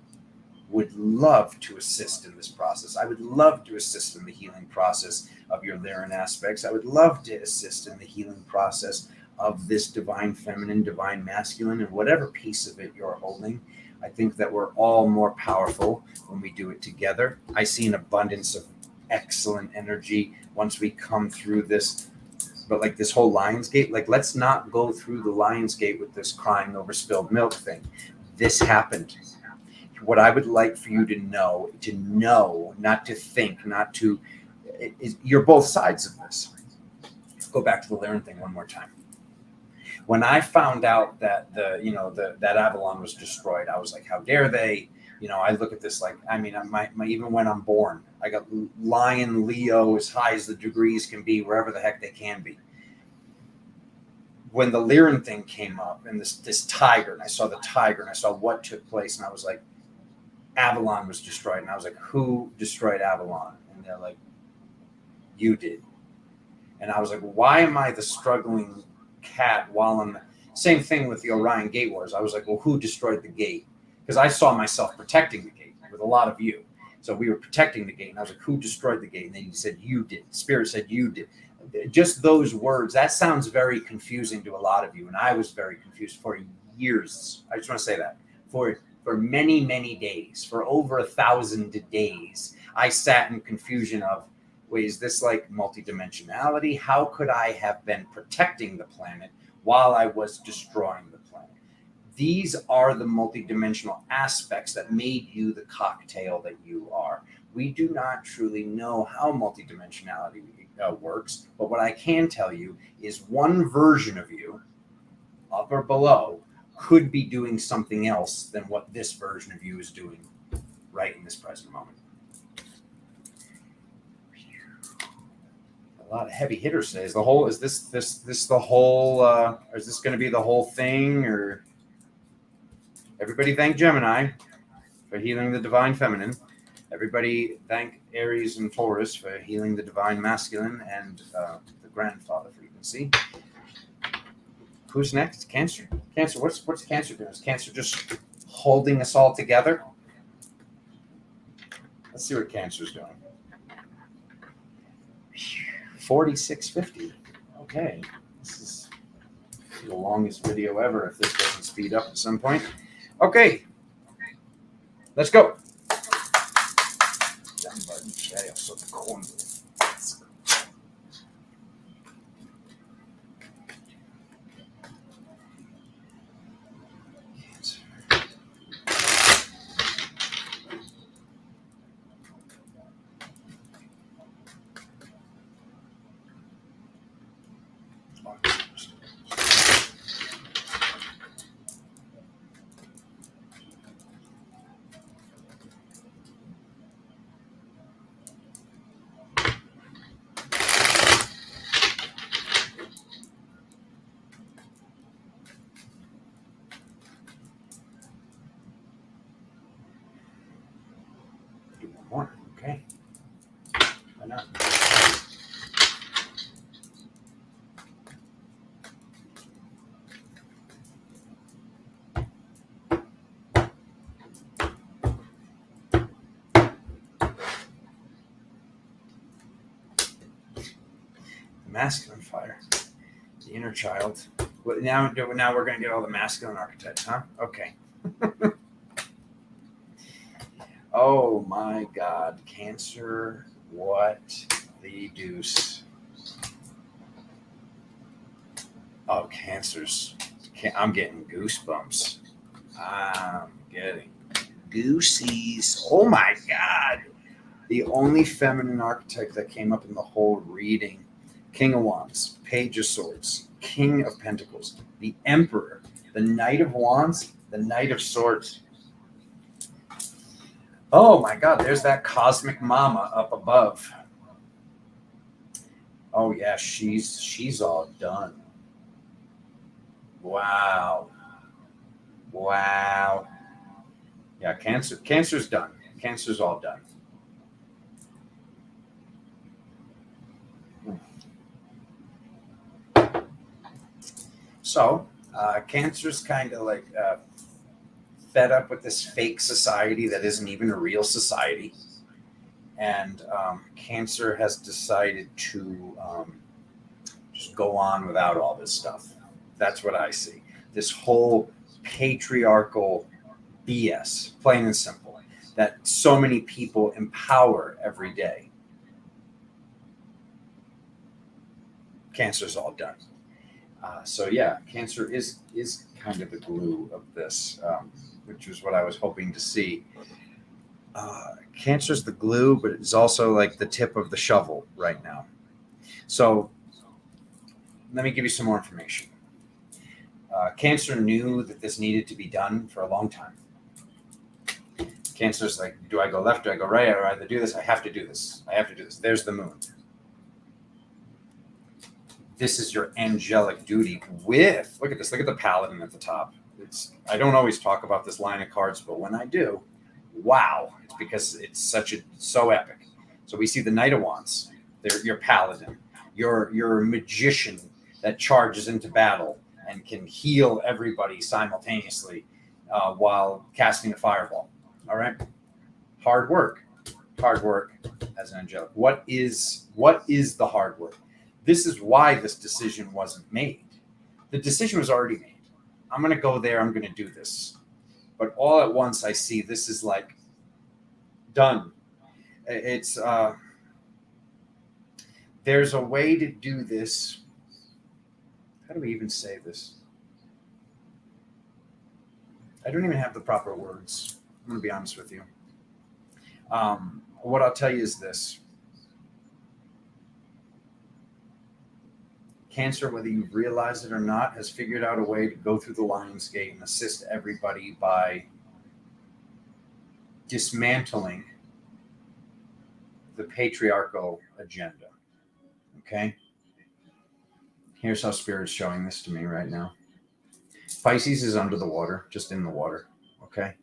would love to assist in this process. I would love to assist in the healing process of your Lyran aspects. I would love to assist in the healing process of this divine feminine, divine masculine, and whatever piece of it you're holding. I think that we're all more powerful when we do it together. I see an abundance of excellent energy once we come through this. But like this whole Lionsgate, like let's not go through the Lionsgate with this crying over spilled milk thing. This happened. What I would like for you to know, not to think, you're both sides of this. Go back to the Lyran thing one more time. When I found out that that Avalon was destroyed, I was like, how dare they? I look at this like, I mean, even when I'm born, I got Lion, Leo, as high as the degrees can be, wherever the heck they can be. When the Lyran thing came up and this tiger, and I saw the tiger and I saw what took place, and I was like, Avalon was destroyed. And I was like, who destroyed Avalon? And they're like, you did. And I was like, why am I the struggling cat while I'm same thing with the Orion Gate Wars? I was like, well, who destroyed the gate? Because I saw myself protecting the gate with a lot of you. So we were protecting the gate. And I was like, who destroyed the gate? And then he said, you did. Spirit said, you did. Just those words, that sounds very confusing to a lot of you. And I was very confused for years. I just want to say that. For many, many days, for over 1,000 days, I sat in confusion of, wait, is this like multidimensionality? How could I have been protecting the planet while I was destroying the planet? These are the multidimensional aspects that made you the cocktail that you are. We do not truly know how multidimensionality works, but what I can tell you is one version of you, up or below, could be doing something else than what this version of you is doing right in this present moment. A lot of heavy hitters today. Is this the whole or is this going to be the whole thing? Or everybody thank Gemini for healing the divine feminine. Everybody thank Aries and Taurus for healing the divine masculine and the grandfather frequency. Who's next? Cancer. Cancer. What's Cancer doing? Is Cancer just holding us all together? Let's see what Cancer's doing. 4650. Okay. This is the longest video ever if this doesn't speed up at some point. Okay. Let's go. More. Okay. Why not? The masculine fire, the inner child. Now we're going to get all the masculine archetypes, huh? Okay. Oh my God, Cancer, what the deuce? Oh, Cancer's, I'm getting goosebumps. I'm getting goosies. Oh my God. The only feminine archetype that came up in the whole reading, King of Wands, Page of Swords, King of Pentacles, the Emperor, the Knight of Wands, the Knight of Swords. Oh my God, there's that cosmic mama up above. Oh yeah, she's all done. Wow. Wow. Yeah, Cancer's done. Cancer's all done. So, Cancer's kind of like fed up with this fake society that isn't even a real society. And Cancer has decided to just go on without all this stuff. That's what I see. This whole patriarchal BS, plain and simple, that so many people empower every day. Cancer's all done. So yeah, Cancer is kind of the glue of this, which was what I was hoping to see. Cancer's the glue, but it's also like the tip of the shovel right now. So let me give you some more information. Cancer knew that this needed to be done for a long time. Cancer's like, do I go left? Do I go right? I either do this. I have to do this. I have to do this. There's the moon. This is your angelic duty with, look at this. Look at the paladin at the top. I don't always talk about this line of cards, but when I do, wow. It's because it's so epic. So we see the Knight of Wands. They're your paladin. You're a magician that charges into battle and can heal everybody simultaneously while casting a fireball. All right. Hard work as an angelic. What is the hard work? This is why this decision wasn't made. The decision was already made. I'm going to go there. I'm going to do this. But all at once I see this is like done. It's there's a way to do this. How do we even say this? I don't even have the proper words. I'm going to be honest with you. What I'll tell you is this. Cancer, whether you realize it or not, has figured out a way to go through the Lion's Gate and assist everybody by dismantling the patriarchal agenda. Okay? Here's how Spirit's showing this to me right now. Pisces is under the water, just in the water. Okay?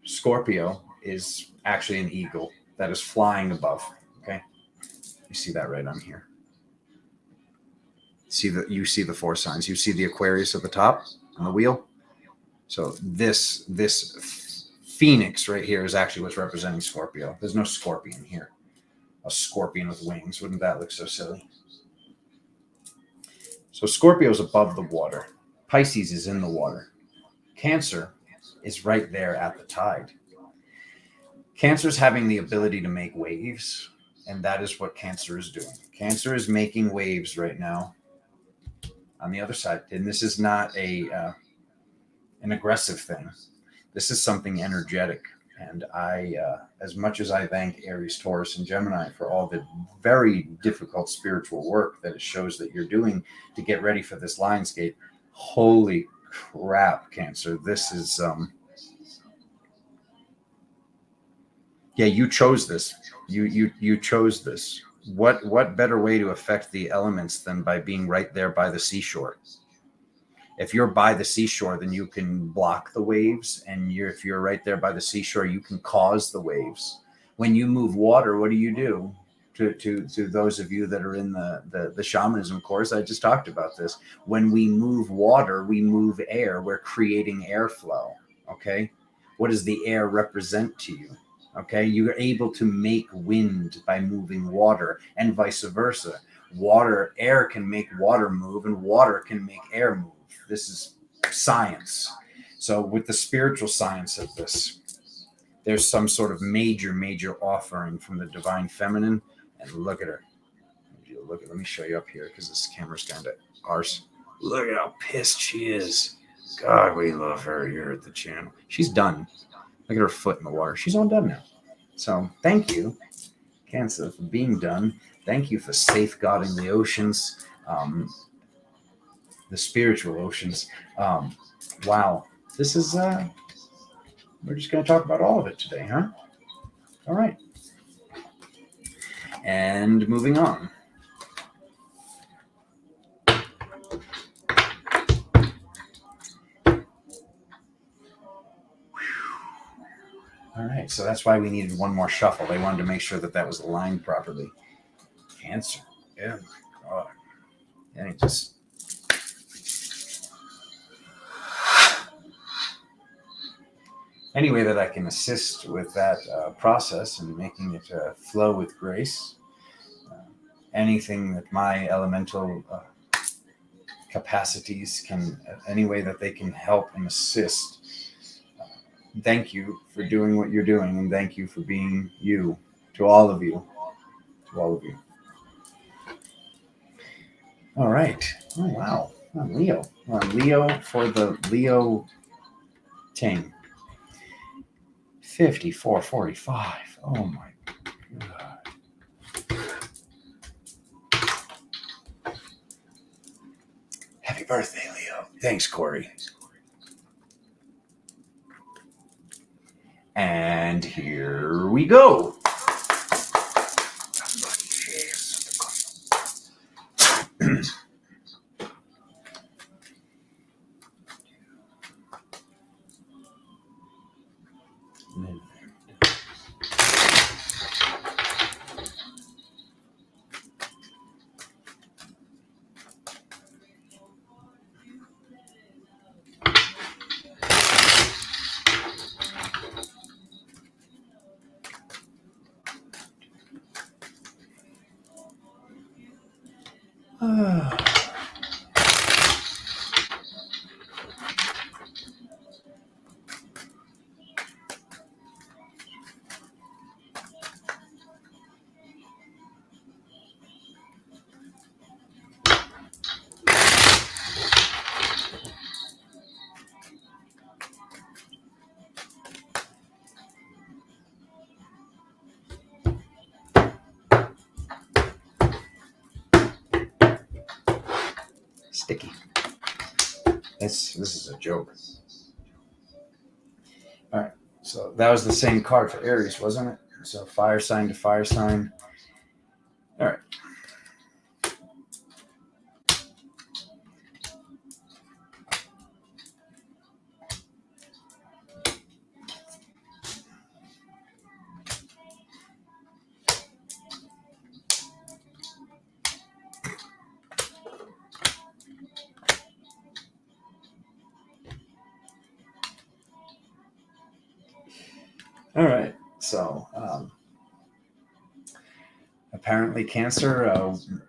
Scorpio is actually an eagle that is flying above. Okay? You see that right on here. You see the four signs. You see the Aquarius at the top on the wheel. So this phoenix right here is actually what's representing Scorpio. There's no scorpion here. A scorpion with wings. Wouldn't that look so silly? So Scorpio is above the water. Pisces is in the water. Cancer is right there at the tide. Cancer is having the ability to make waves, and that is what Cancer is doing. Cancer is making waves right now on the other side. And this is not an aggressive thing. This is something energetic. And I, as much as I thank Aries, Taurus, and Gemini for all the very difficult spiritual work that it shows that you're doing to get ready for this Lion's Gate, holy crap, Cancer. This is, yeah, you chose this. You chose this. What better way to affect the elements than by being right there by the seashore? If you're by the seashore, then you can block the waves. And if you're right there by the seashore, you can cause the waves. When you move water, what do you do? To those of you that are in the shamanism course, I just talked about this. When we move water, we move air. We're creating airflow. Okay. What does the air represent to you? Okay. You're able to make wind by moving water, and vice versa. Air can make water move, and water can make air move. This is science. So with the spiritual science of this, there's some sort of major offering from the divine feminine. And look at her. Let me show you up here because this camera's kind of arse. Look at how pissed she is. God, we love her here at the channel. She's done. Look at her foot in the water. She's all done now. So thank you, Cancer, for being done. Thank you for safeguarding the oceans. The spiritual oceans. Wow. This is, we're just going to talk about all of it today, huh? All right. And moving on. All right. So that's why we needed one more shuffle. They wanted to make sure that was aligned properly. Cancer. Oh my God. And it just, any way that I can assist with that process and making it flow with grace, anything that my elemental capacities can, any way that they can help and assist. Thank you for doing what you're doing, and thank you for being you, to all of you, All right. Oh, wow. Oh, Leo. Leo for the Leo Ting. 5445. Oh my God. birthday, Leo. Thanks, Corey. And here we go. Sticky. This is a joke. All right, so that was the same card for Aries, wasn't it? So fire sign to fire sign. All right. All right, so apparently Cancer,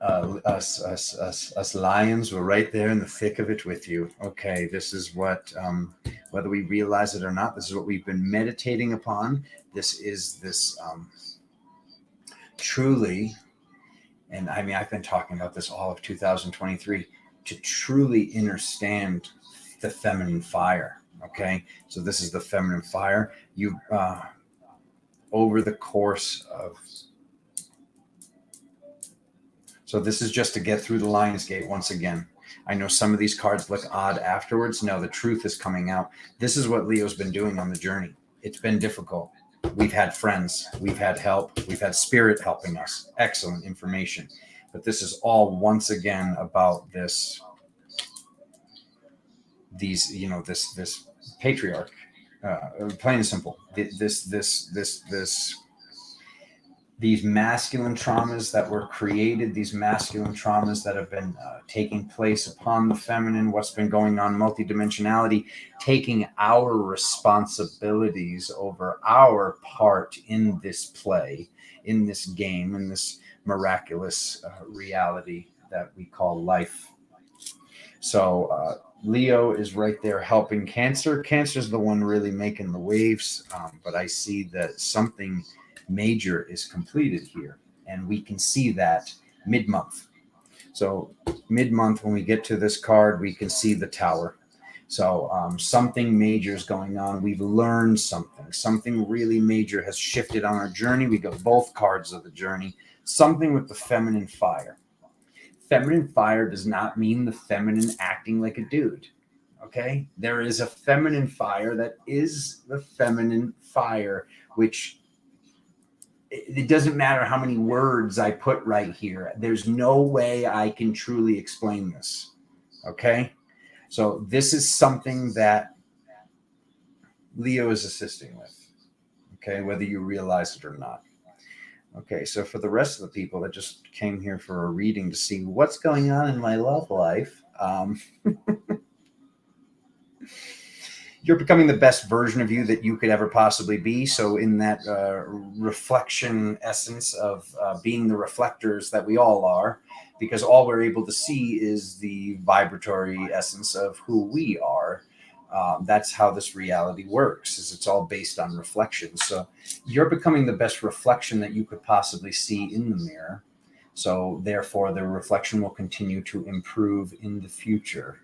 us lions were right there in the thick of it with you. Okay, this is what, whether we realize it or not, this is what we've been meditating upon. This is this truly, and I mean, I've been talking about this all of 2023, to truly understand the feminine fire. Okay, so this is the feminine fire. You over the course of, so this is just to get through the Lion's Gate once again. I know some of these cards look odd afterwards. No, the truth is coming out. This is what Leo's been doing on the journey. It's been difficult. We've had friends, we've had help, we've had spirit helping us. Excellent information. But this is all once again about this, these, you know, this patriarch. Plain and simple. These masculine traumas that were created, these masculine traumas that have been taking place upon the feminine, what's been going on, multidimensionality, taking our responsibilities over our part in this play, in this game, in this miraculous reality that we call life. So Leo is right there helping Cancer. Cancer's the one really making the waves, but I see that something major is completed here, and we can see that mid-month. So mid-month, when we get to this card, we can see the Tower. So something major is going on. We've learned something. Something really major has shifted on our journey. We got both cards of the journey. Something with the feminine fire. Feminine fire does not mean the feminine acting like a dude. Okay? There is a feminine fire that is the feminine fire, which it doesn't matter how many words I put right here. There's no way I can truly explain this. Okay? So this is something that Leo is assisting with. Okay? Whether you realize it or not. Okay, so for the rest of the people that just came here for a reading to see what's going on in my love life, you're becoming the best version of you that you could ever possibly be. So in that reflection essence of being the reflectors that we all are, because all we're able to see is the vibratory essence of who we are. That's how this reality works, is it's all based on reflection. So you're becoming the best reflection that you could possibly see in the mirror. So therefore, the reflection will continue to improve in the future.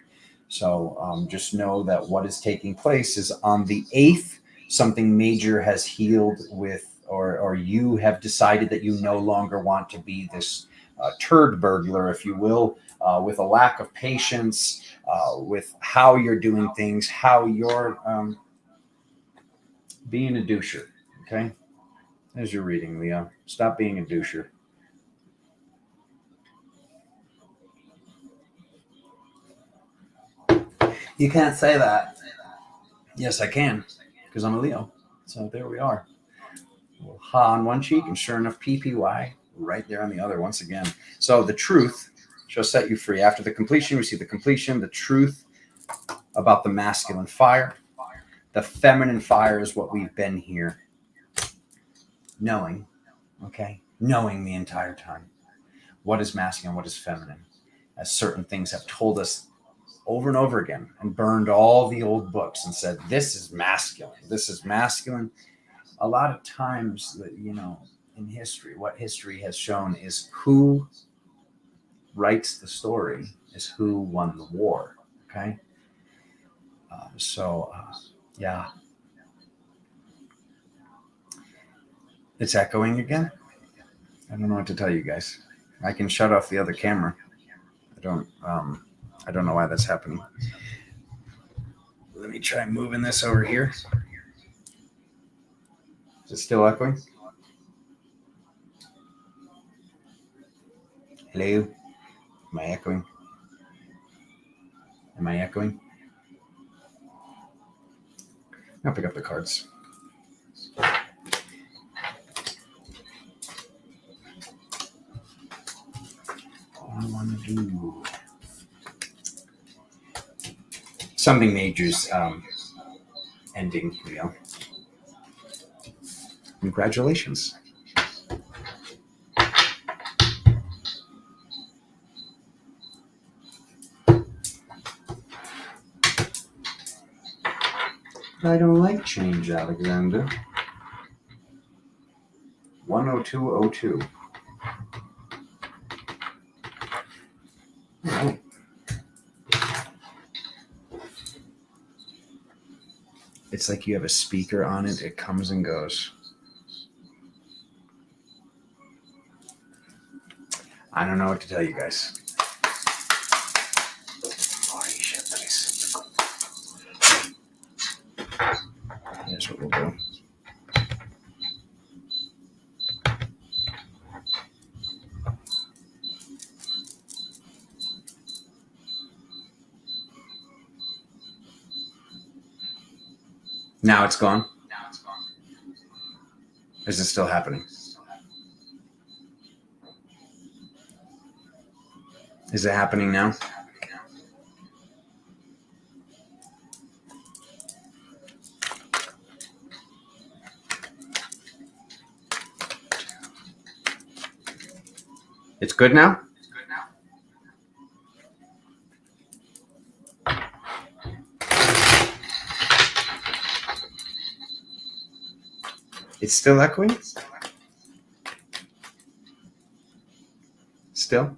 So just know that what is taking place is on the 8th, something major has healed with, or you have decided that you no longer want to be this turd burglar, if you will, with a lack of patience, with how you're doing things, how you're being a doucher. Okay, there's your reading, Leo. Stop being a doucher. You can't say that. Yes, I can, because I'm a Leo. So there we are. Well, ha on one cheek, and sure enough, PPY right there on the other once again. So the truth shall set you free. After the completion, we see the completion, the truth about the masculine fire. The feminine fire is what we've been here knowing, okay? Knowing the entire time. What is masculine, what is feminine? As certain things have told us over and over again and burned all the old books and said, this is masculine. This is masculine. A lot of times, in history, what history has shown is who writes the story is who won the war, okay? Yeah. It's echoing again. I don't know what to tell you guys. I can shut off the other camera. I don't know why that's happening. Let me try moving this over here. Is it still echoing? Hello? Am I echoing? Am I echoing? I'll pick up the cards. All I want to do. Something major's ending, Leo. Congratulations. I don't like change, Alexander. 10202. All right. It's like you have a speaker on it. It comes and goes. I don't know what to tell you guys. Holy shit, please. Here's what we'll do. Now it's gone. Is it still happening? Is it happening now? It's good now? It's still echoing? Still?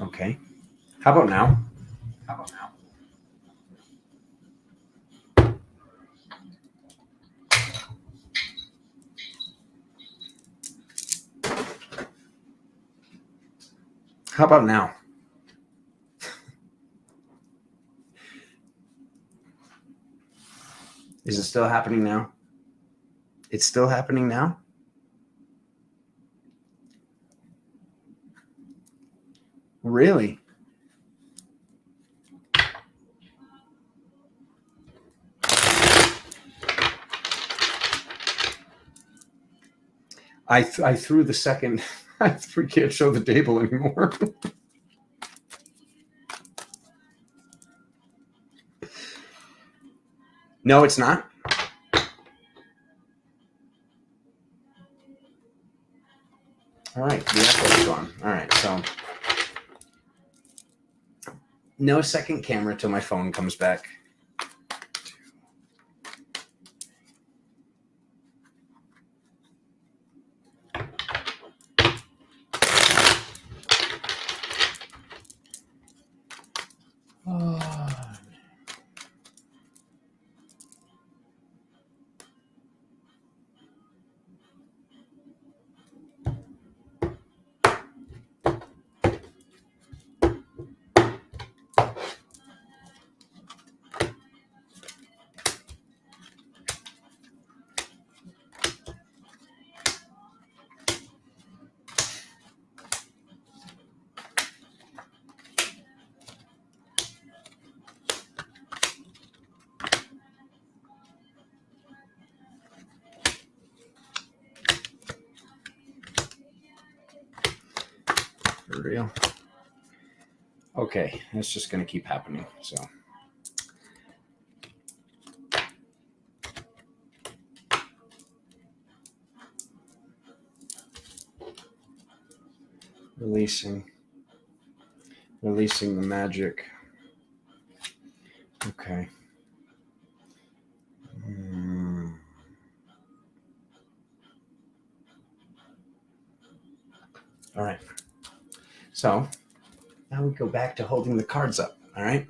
Okay. How about now? How about now? Is it still happening now? It's still happening now? Really? I threw the second. We can't show the table anymore. No, it's not. All right, the echo's gone. All right, so no second camera till my phone comes back. real. Okay, it's just going to keep happening. So releasing the magic. Okay. All right. So now we go back to holding the cards up. All right.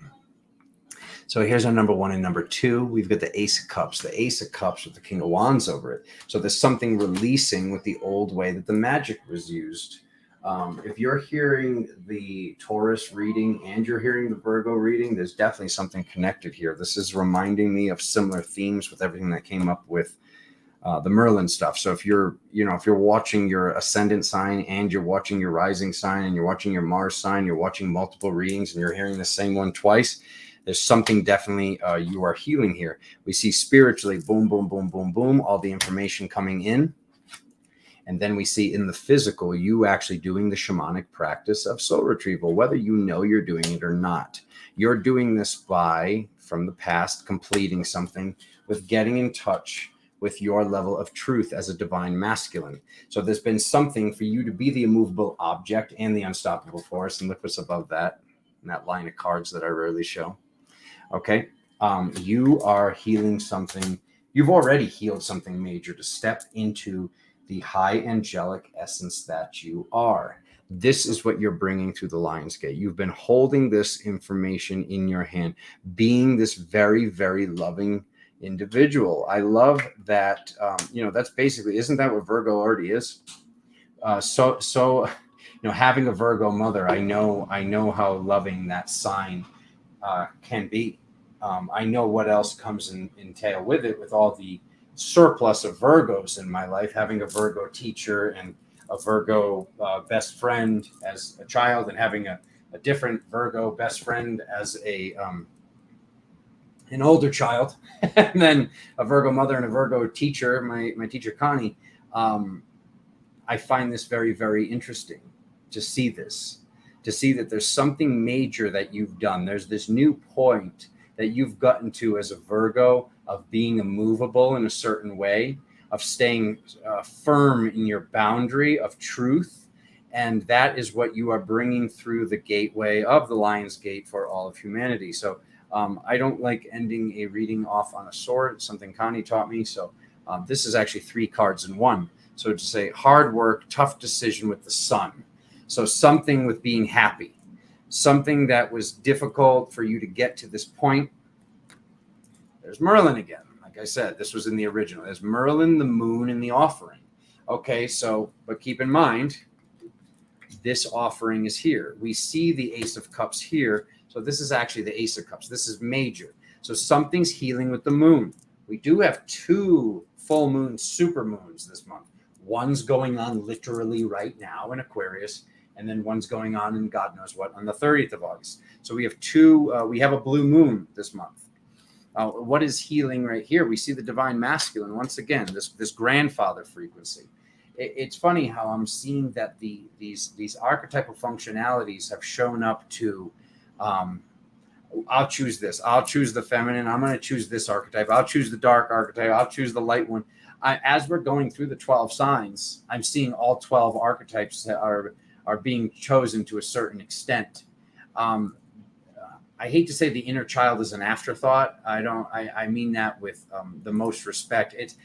So here's our number 1 and number 2. We've got the Ace of Cups. The Ace of Cups with the King of Wands over it. So there's something releasing with the old way that the magic was used. If you're hearing the Taurus reading and you're hearing the Virgo reading, there's definitely something connected here. This is reminding me of similar themes with everything that came up with the Merlin stuff. So if you're watching your ascendant sign and you're watching your rising sign and you're watching your Mars sign, you're watching multiple readings and you're hearing the same one twice, there's something definitely you are healing here. We see spiritually, boom, boom, boom, boom, boom, all the information coming in. And then we see in the physical, you actually doing the shamanic practice of soul retrieval, whether you know you're doing it or not. You're doing this by, from the past, completing something with getting in touch with your level of truth as a divine masculine. So there's been something for you to be the immovable object and the unstoppable force. And look what's above that, in that line of cards that I rarely show. Okay. You are healing something. You've already healed something major to step into the high angelic essence that you are. This is what you're bringing through the Lion's Gate. You've been holding this information in your hand, being this very, very loving individual. I love that. That's basically, isn't that what Virgo already is? Having a Virgo mother, I know how loving that sign can be. I know what else comes in entail with it, with all the surplus of Virgos in my life, having a Virgo teacher and a Virgo best friend as a child, and having a different Virgo best friend as an older child, and then a Virgo mother and a Virgo teacher, my teacher Connie. I find this very, very interesting to see that there's something major that you've done. There's this new point that you've gotten to as a Virgo of being immovable in a certain way, of staying firm in your boundary of truth. And that is what you are bringing through the gateway of the Lion's Gate for all of humanity. So I don't like ending a reading off on a sword. It's something Connie taught me. So this is actually 3 cards in one. So to say hard work, tough decision with the sun. So something with being happy, something that was difficult for you to get to this point. There's Merlin again. Like I said, this was in the original. There's Merlin, the moon, and the offering. Okay, but keep in mind, this offering is here. We see the Ace of Cups here. So this is actually the Ace of Cups. This is major. So something's healing with the moon. We do have 2 full moon super moons this month. One's going on literally right now in Aquarius, and then one's going on in God knows what on the 30th of August. So we have 2, we have a blue moon this month. What is healing right here? We see the divine masculine once again, this grandfather frequency. It's funny how I'm seeing that these archetypal functionalities have shown up to, I'll choose this. I'll choose the feminine. I'm going to choose this archetype. I'll choose the dark archetype. I'll choose the light one. As we're going through the 12 signs, I'm seeing all 12 archetypes that are being chosen to a certain extent. I hate to say the inner child is an afterthought. I mean that with the most respect. It's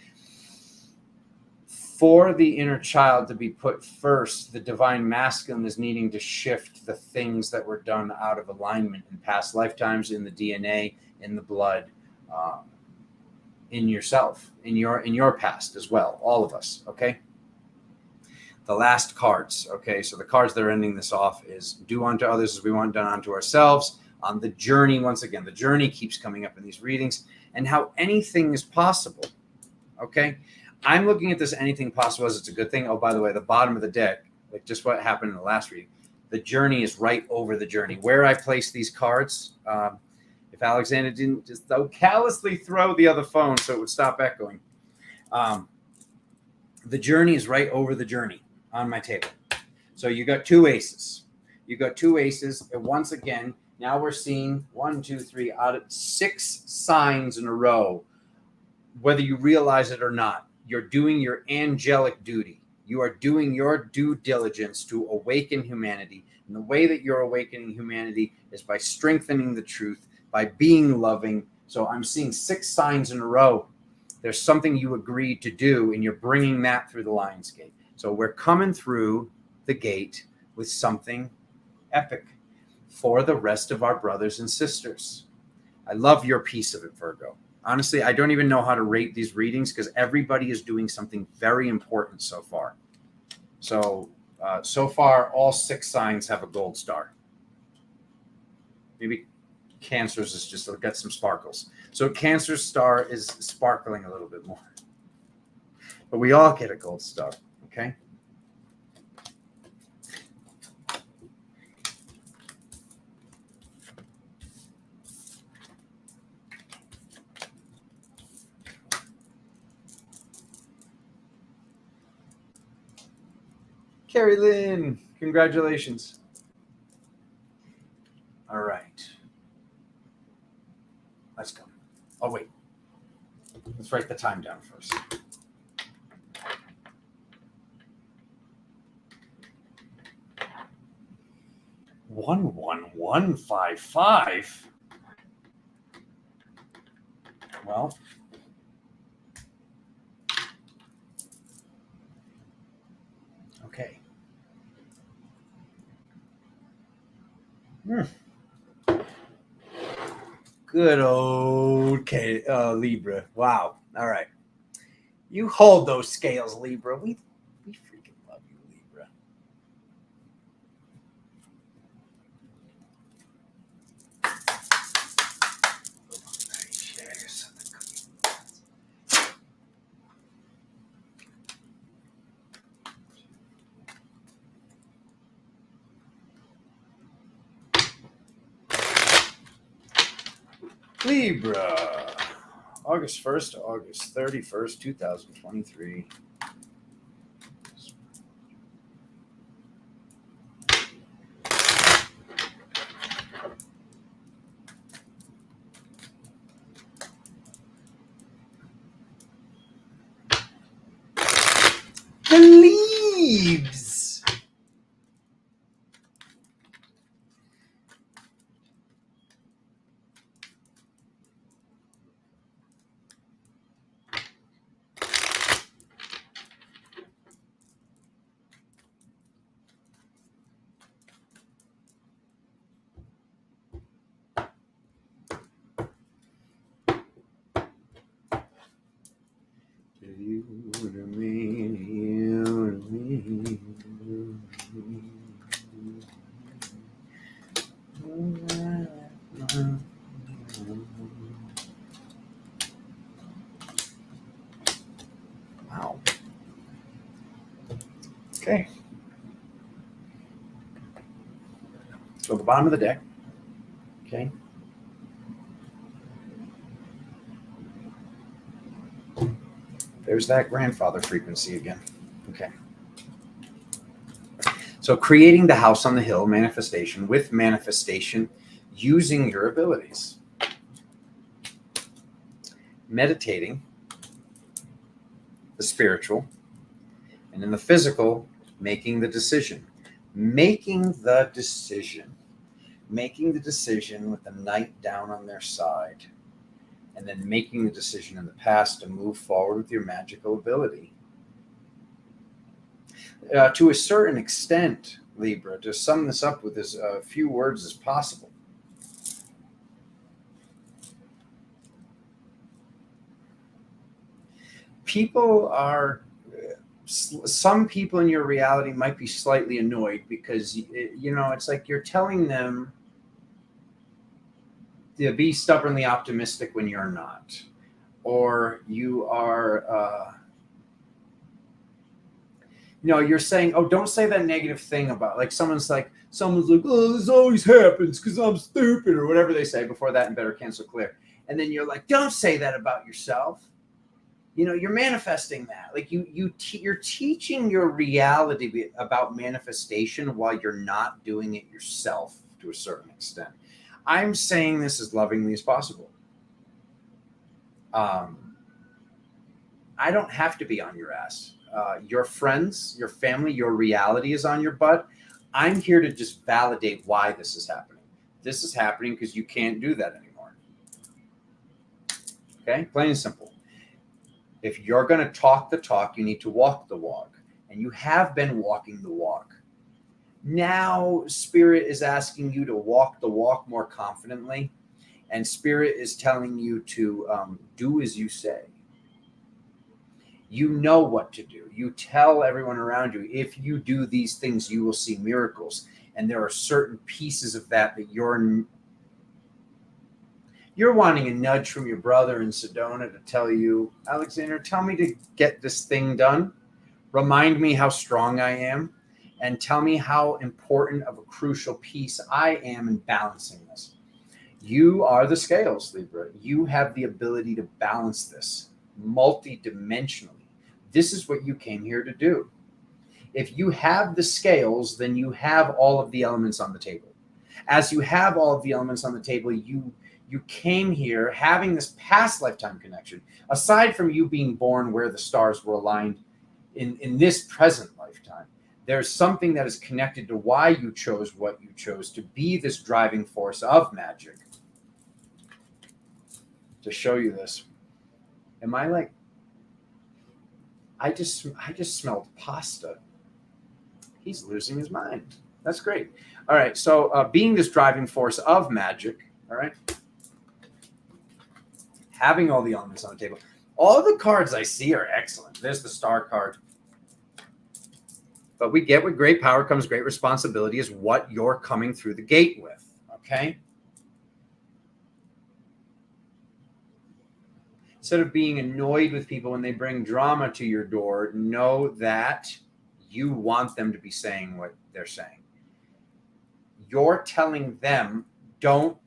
for the inner child to be put first. The divine masculine is needing to shift the things that were done out of alignment in past lifetimes, in the DNA, in the blood, in yourself, in your past as well. All of us. Okay. The last cards. Okay. So the cards that are ending this off is do unto others as we want done unto ourselves. On the journey, once again, the journey keeps coming up in these readings, and how anything is possible. Okay. I'm looking at this anything possible as it's a good thing. Oh, by the way, the bottom of the deck, like just what happened in the last reading, the journey is right over the journey. Where I place these cards, if Alexander didn't just callously throw the other phone so it would stop echoing, the journey is right over the journey on my table. So you got 2 aces. You got 2 aces. And once again, now we're seeing 1, 2, 3 out of 6 signs in a row. Whether you realize it or not, you're doing your angelic duty. You are doing your due diligence to awaken humanity. And the way that you're awakening humanity is by strengthening the truth, by being loving. So I'm seeing 6 signs in a row. There's something you agreed to do, and you're bringing that through the Lion's Gate. So we're coming through the gate with something epic for the rest of our brothers and sisters. I love your piece of it, Virgo. Honestly, I don't even know how to rate these readings because everybody is doing something very important so far. So, so far, all 6 signs have a gold star. Maybe Cancer's is just got some sparkles. So Cancer's star is sparkling a little bit more. But we all get a gold star, okay? Carrie Lynn, congratulations. All right. Let's go. Oh, wait. Let's write the time down first. One, 1, 1, 5, 5. Well, okay. Good old Libra. Wow. All right. You hold those scales, Libra. We freaking love you, Libra. Libra, August 1st to August 31st, 2023. The leaves. Wow. Okay. So the bottom of the deck. Okay. There's that grandfather frequency again. Okay. So creating the house on the hill, manifestation, with manifestation, using your abilities. Meditating, the spiritual, and in the physical, making the decision. Making the decision. Making the decision with the knight down on their side. And then making the decision in the past to move forward with your magical ability. To a certain extent, Libra, to sum this up with as few words as possible. Some people in your reality might be slightly annoyed because, it's like you're telling them to be stubbornly optimistic when you're not. Or you are, you're saying, oh, don't say that negative thing about, like, someone's like, oh, this always happens because I'm stupid, or whatever they say before that in Better Cancel Clear. And then you're like, don't say that about yourself. you're manifesting that. Like you're teaching your reality about manifestation while you're not doing it yourself to a certain extent. I'm saying this as lovingly as possible. I don't have to be on your ass. Your friends, your family, your reality is on your butt. I'm here to just validate why this is happening. This is happening because you can't do that anymore. Okay? Plain and simple. If you're going to talk the talk, you need to walk the walk. And you have been walking the walk. Now, Spirit is asking you to walk the walk more confidently. And Spirit is telling you to do as you say. You know what to do. You tell everyone around you, if you do these things, you will see miracles. And there are certain pieces of that you're wanting a nudge from your brother in Sedona to tell you, Alexander, tell me to get this thing done. Remind me how strong I am. And tell me how important of a crucial piece I am in balancing this. You are the scales, Libra. You have the ability to balance this multidimensionally. This is what you came here to do. If you have the scales, then you have all of the elements on the table. As you have all of the elements on the table, you came here having this past lifetime connection. Aside from you being born where the stars were aligned in this present lifetime, there's something that is connected to why you chose what you chose to be this driving force of magic. To show you this, am I like? I just smelled pasta. He's losing his mind. That's great. All right. So being this driving force of magic. All right. Having all the elements on the table. All the cards I see are excellent. There's the star card. But we get with great power comes great responsibility is what you're coming through the gate with. Okay. Instead of being annoyed with people when they bring drama to your door, know that you want them to be saying what they're saying. You're telling them, don't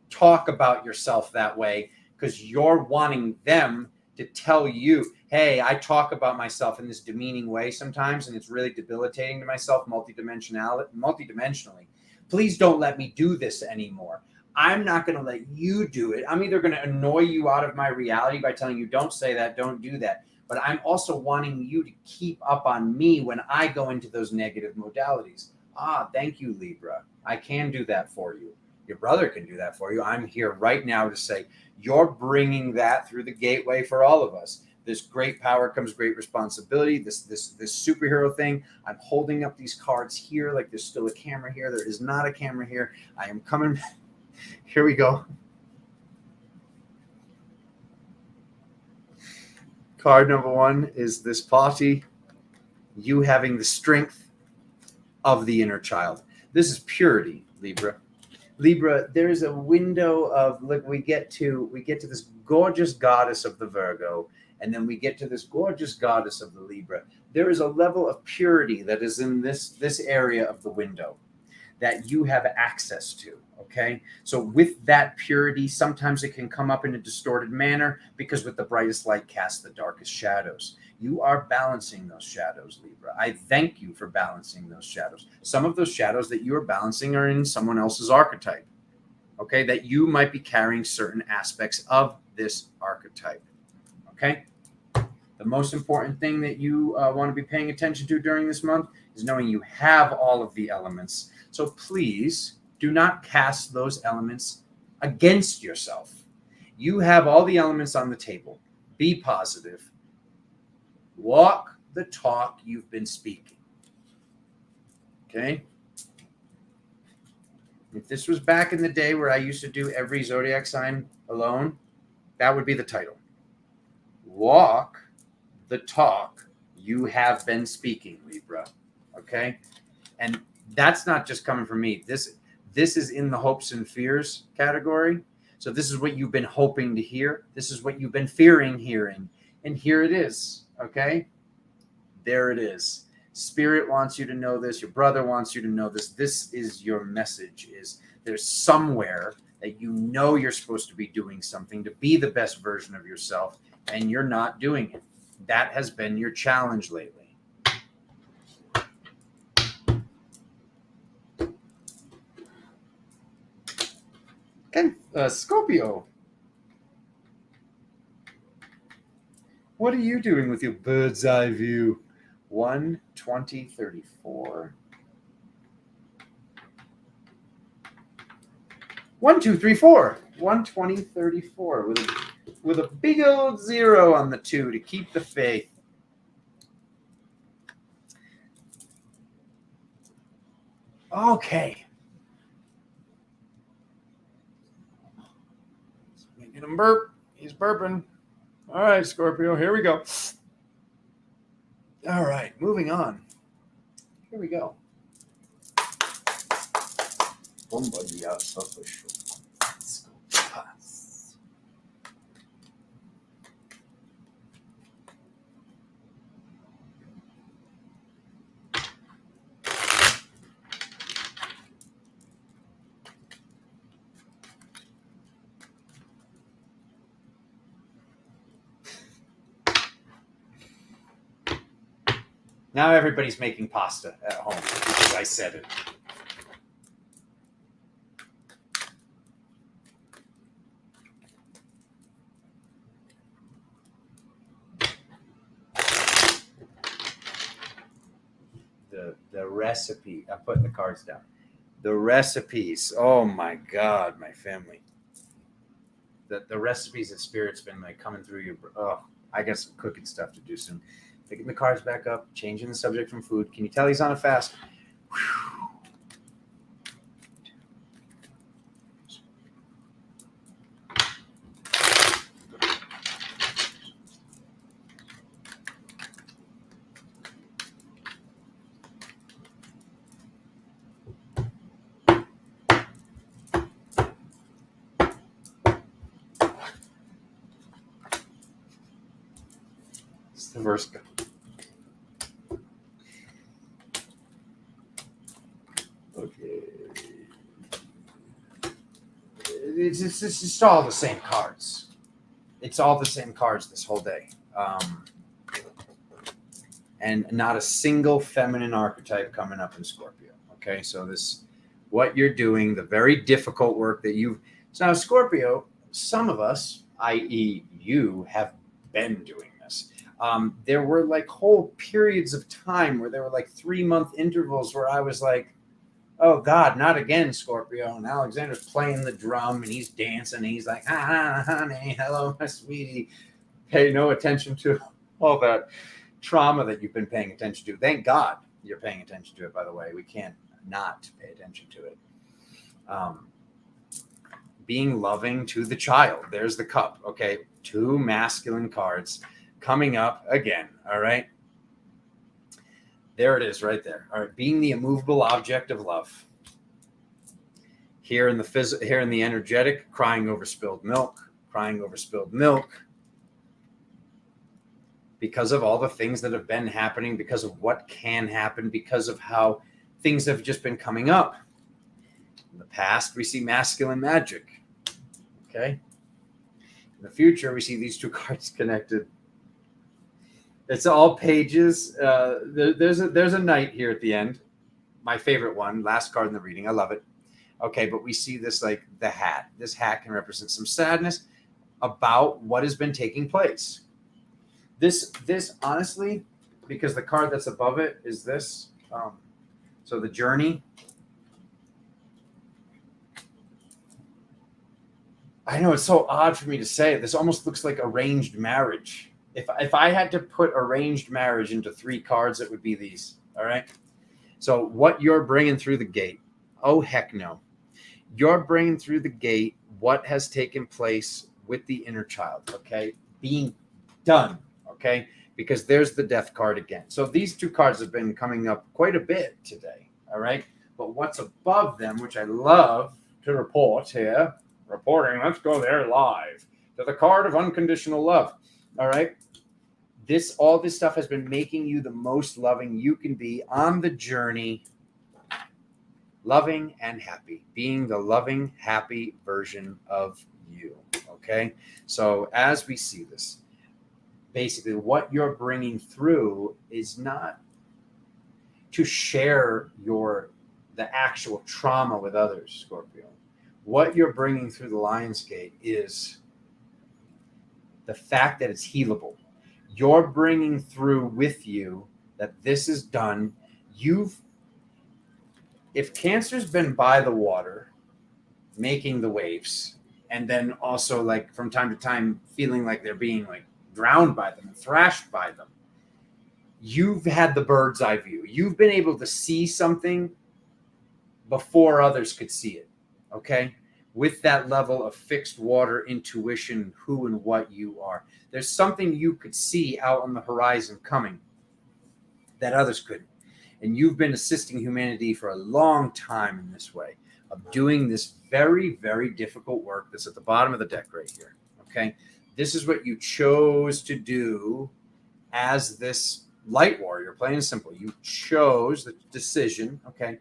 talk about yourself that way, because you're wanting them to tell you, hey, I talk about myself in this demeaning way sometimes, and it's really debilitating to myself multidimensionally. Please don't let me do this anymore. I'm not going to let you do it. I'm either going to annoy you out of my reality by telling you, don't say that, don't do that. But I'm also wanting you to keep up on me when I go into those negative modalities. Thank you, Libra. I can do that for you. Your brother can do that for you. I'm here right now to say, you're bringing that through the gateway for all of us. This great power comes great responsibility. This superhero thing. I'm holding up these cards here like there's still a camera here. There is not a camera here. I am coming. Here we go. Card number one is this party. You having the strength of the inner child. This is purity, Libra. Libra, there is a window of, look, we get to this gorgeous goddess of the Virgo, and then we get to this gorgeous goddess of the Libra. There is a level of purity that is in this area of the window that you have access to, okay? So with that purity, sometimes it can come up in a distorted manner because with the brightest light casts the darkest shadows. You are balancing those shadows, Libra. I thank you for balancing those shadows. Some of those shadows that you are balancing are in someone else's archetype, okay? That you might be carrying certain aspects of this archetype, okay? The most important thing that you want to be paying attention to during this month is knowing you have all of the elements. So please do not cast those elements against yourself. You have all the elements on the table. Be positive. Walk the talk you've been speaking. Okay? If this was back in the day where I used to do every zodiac sign alone, that would be the title. Walk the talk you have been speaking, Libra. Okay? And that's not just coming from me. This is in the hopes and fears category. So this is what you've been hoping to hear. This is what you've been fearing hearing. And here it is. Okay? There it is. Spirit wants you to know this. Your brother wants you to know this. This is your message. Is there's somewhere that you know you're supposed to be doing something to be the best version of yourself. and you're not doing it. That has been your challenge lately. Okay, Scorpio. What are you doing with your bird's eye view? 1/20/34. 1, 2, 3, 4. 1/20/34 with a big old 0 on the 2 to keep the faith. Okay. Making him burp. He's burping. All right, Scorpio, here we go. All right, moving on. Here we go. Now everybody's making pasta at home because I said it. The recipe. I'm putting the cards down. The recipes. Oh my God, my family. The recipes that Spirit's been like coming through you. Oh, I got some cooking stuff to do soon. Picking the cards back up, changing the subject from food. Can you tell he's on a fast? Whew. It's the first go. Okay. It's just all the same cards. It's all the same cards this whole day. And not a single feminine archetype coming up in Scorpio. Okay, so this, what you're doing, the very difficult work that you've... So now Scorpio, some of us, i.e. you, have been doing this. There were like whole periods of time where there were like 3-month intervals where I was like, oh God, not again, Scorpio. And Alexander's playing the drum and he's dancing. And he's like, honey, hello, my sweetie. Pay no attention to all that trauma that you've been paying attention to. Thank God you're paying attention to it, by the way. We can't not pay attention to it. Being loving to the child. There's the cup. Okay. 2 masculine cards coming up again. All right. There it is right there. All right. Being the immovable object of love. Here in the energetic, crying over spilled milk, because of all the things that have been happening, because of what can happen, because of how things have just been coming up. In the past, we see masculine magic. Okay. In the future, we see these 2 cards connected. It's all pages. There's a knight here at the end. My favorite one, last card in the reading. I love it. Okay, but we see this like the hat. This hat can represent some sadness about what has been taking place. This honestly, because the card that's above it is this. So the journey. I know it's so odd for me to say. This almost looks like arranged marriage. If I had to put arranged marriage into 3 cards, it would be these. All right. So what you're bringing through the gate. Oh, heck no. You're bringing through the gate what has taken place with the inner child. Okay. Being done. Okay. Because there's the death card again. So these 2 cards have been coming up quite a bit today. All right. But what's above them, which I love to report here. Reporting. Let's go there live to the card of unconditional love. All right. All this stuff has been making you the most loving you can be on the journey. Loving and happy, being the loving, happy version of you. Okay. So as we see this, basically what you're bringing through is not to share the actual trauma with others, Scorpio. What you're bringing through the Lion's Gate is the fact that it's healable. You're bringing through with you that this is done. If Cancer's been by the water, making the waves, and then also like from time to time feeling like they're being like drowned by them and thrashed by them, you've had the bird's eye view. You've been able to see something before others could see it. Okay? With that level of fixed water intuition, who and what you are. There's something you could see out on the horizon coming that others couldn't. And you've been assisting humanity for a long time in this way of doing this very, very difficult work that's at the bottom of the deck right here. Okay? This is what you chose to do as this light warrior, plain and simple. You chose the decision, okay?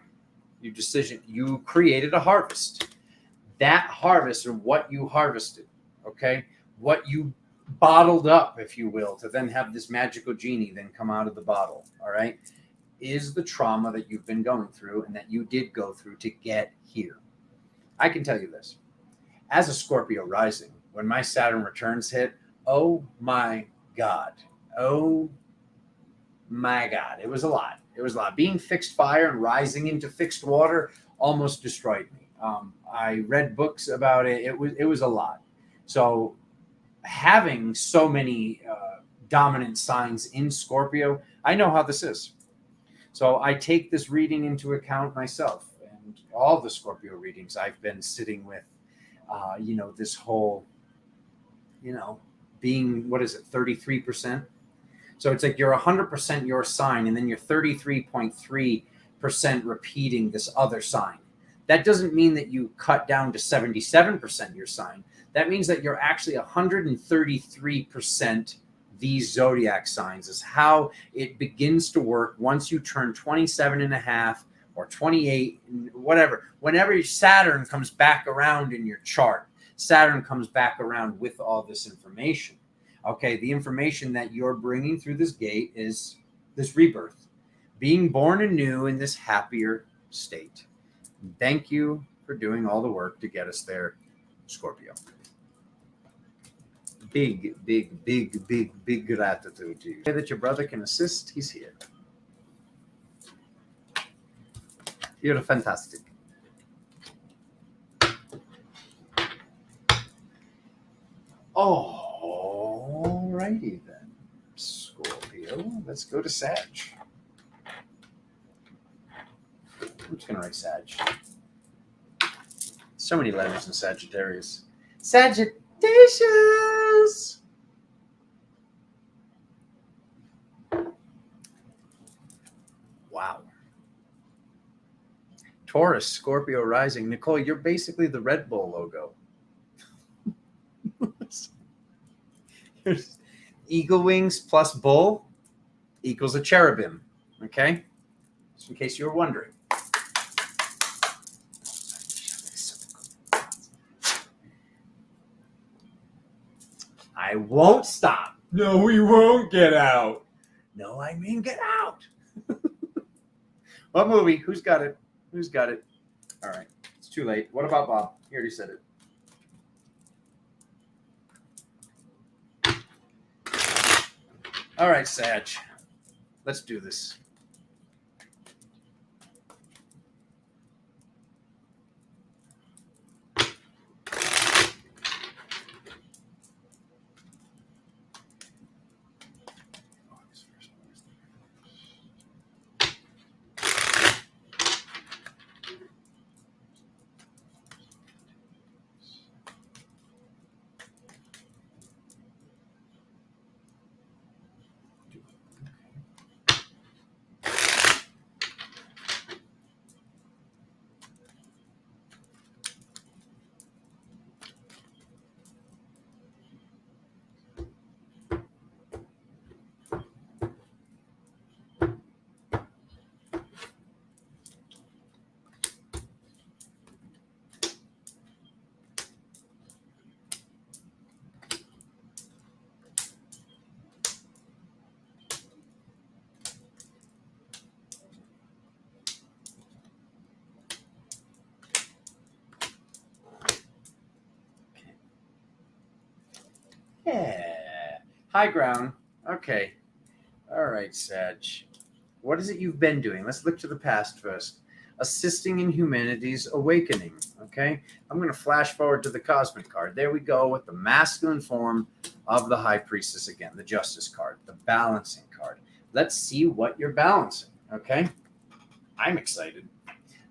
You created a harvest. That harvest, or what you harvested, okay? What you bottled up, if you will, to then have this magical genie then come out of the bottle, all right, is the trauma that you've been going through and that you did go through to get here. I can tell you this. As a Scorpio rising, when my Saturn returns hit, oh my God. Oh my God. It was a lot. It was a lot. Being fixed fire and rising into fixed water almost destroyed me. I read books about it. It was a lot. So having so many dominant signs in Scorpio, I know how this is. So I take this reading into account myself, and all the Scorpio readings I've been sitting with, this whole, being, 33%. So it's like you're 100% your sign, and then you're 33.3% repeating this other sign. That doesn't mean that you cut down to 77% your sign. That means that you're actually 133% these zodiac signs is how it begins to work once you turn 27 and a half or 28, whatever. Whenever Saturn comes back around in your chart, Saturn comes back around with all this information. Okay, the information that you're bringing through this gate is this rebirth, being born anew in this happier state. Thank you for doing all the work to get us there, Scorpio. Big gratitude to you. Say that your brother can assist, he's here. You're fantastic. Alrighty then, Scorpio. Let's go to Sag. I'm just going to write Sag. So many letters in Sagittarius. Sagittarius! Wow. Taurus, Scorpio rising. Nicole, you're basically the Red Bull logo. Eagle wings plus bull equals a cherubim. Okay? Just in case you were wondering. I won't stop. No, we won't get out. No, I mean get out. What movie? Who's got it? Who's got it? All right. It's too late. What about Bob? He already said it. All right, Sag. Let's do this. Yeah. High ground. Okay. All right, Sag. What is it you've been doing? Let's look to the past first. Assisting in humanity's awakening. Okay. I'm going to flash forward to the cosmic card. There we go with the masculine form of the high priestess again, the justice card, the balancing card. Let's see what you're balancing. Okay. I'm excited.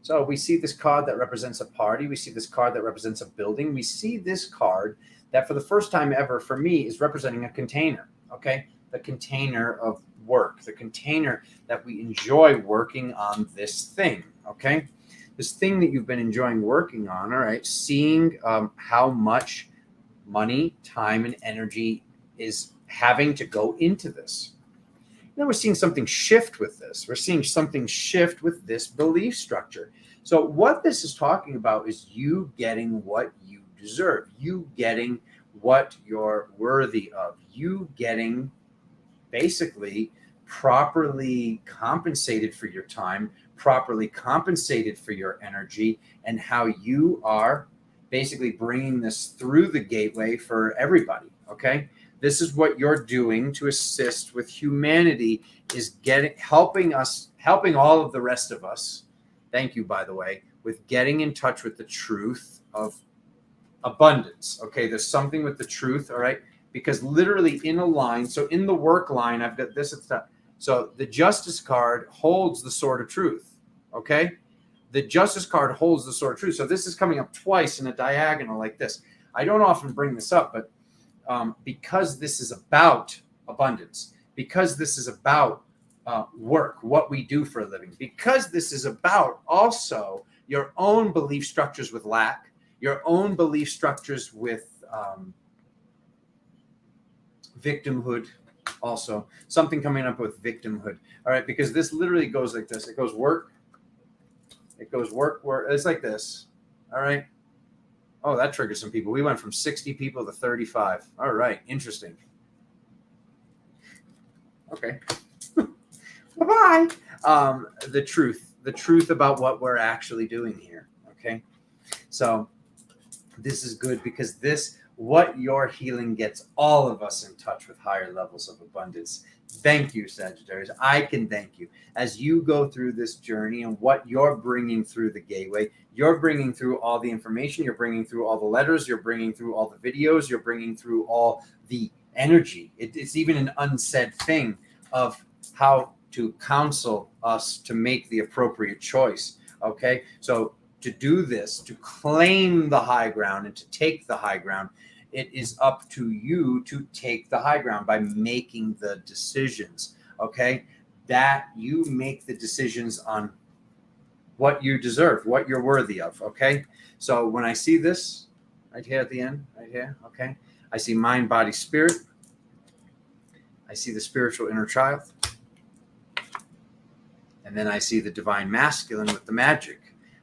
So we see this card that represents a party. We see this card that represents a building. We see this card that for the first time ever for me is representing a container. Okay. The container of work, the container that we enjoy working on this thing. Okay. This thing that you've been enjoying working on. All right. Seeing how much money, time, and energy is having to go into this. Now we're seeing something shift with this. We're seeing something shift with this belief structure. So what this is talking about is you getting what you deserve, you getting what you're worthy of, you getting basically properly compensated for your time, properly compensated for your energy, and how you are basically bringing this through the gateway for everybody. Okay. This is what you're doing to assist with humanity, is helping all of the rest of us. Thank you, by the way, with getting in touch with the truth of abundance. Okay. There's something with the truth. All right. Because literally in a line, so in the work line, I've got this at the top. So the justice card holds the sword of truth. Okay. The justice card holds the sword of truth. So this is coming up twice in a diagonal like this. I don't often bring this up, but because this is about abundance, because this is about work, what we do for a living, because this is about also your own belief structures with lack, your own belief structures with victimhood, also something coming up with victimhood. All right, because this literally goes like this. It goes work, work. It's like this. All right. Oh, that triggered some people. We went from 60 people to 35. All right. Interesting. Okay. Bye-bye. The truth about what we're actually doing here. Okay. So this is good because what you're healing gets all of us in touch with higher levels of abundance. Thank you, Sagittarius. I can thank you as you go through this journey and what you're bringing through the gateway. You're bringing through all the information. You're bringing through all the letters. You're bringing through all the videos. You're bringing through all the energy. It's even an unsaid thing of how to counsel us to make the appropriate choice. Okay. So to do this, to claim the high ground and to take the high ground, it is up to you to take the high ground by making the decisions. Okay. That you make the decisions on what you deserve, what you're worthy of. Okay. So when I see this right here at the end, right here. Okay. I see mind, body, spirit. I see the spiritual inner child. And then I see the divine masculine with the magic.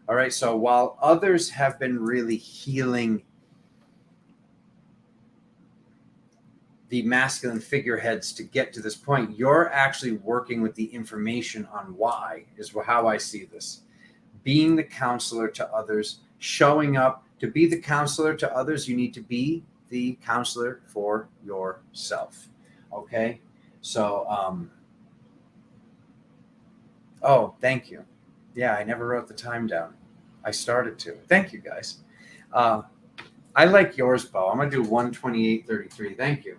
All right. So while others have been really healing the masculine figureheads to get to this point, you're actually working with the information on why, is how I see this. Being the counselor to others, showing up to be the counselor to others, you need to be the counselor for yourself. Okay. So, oh, thank you. Yeah, I never wrote the time down. I started to. Thank you, guys. I like yours, Bo. I'm going to do 128.33. Thank you.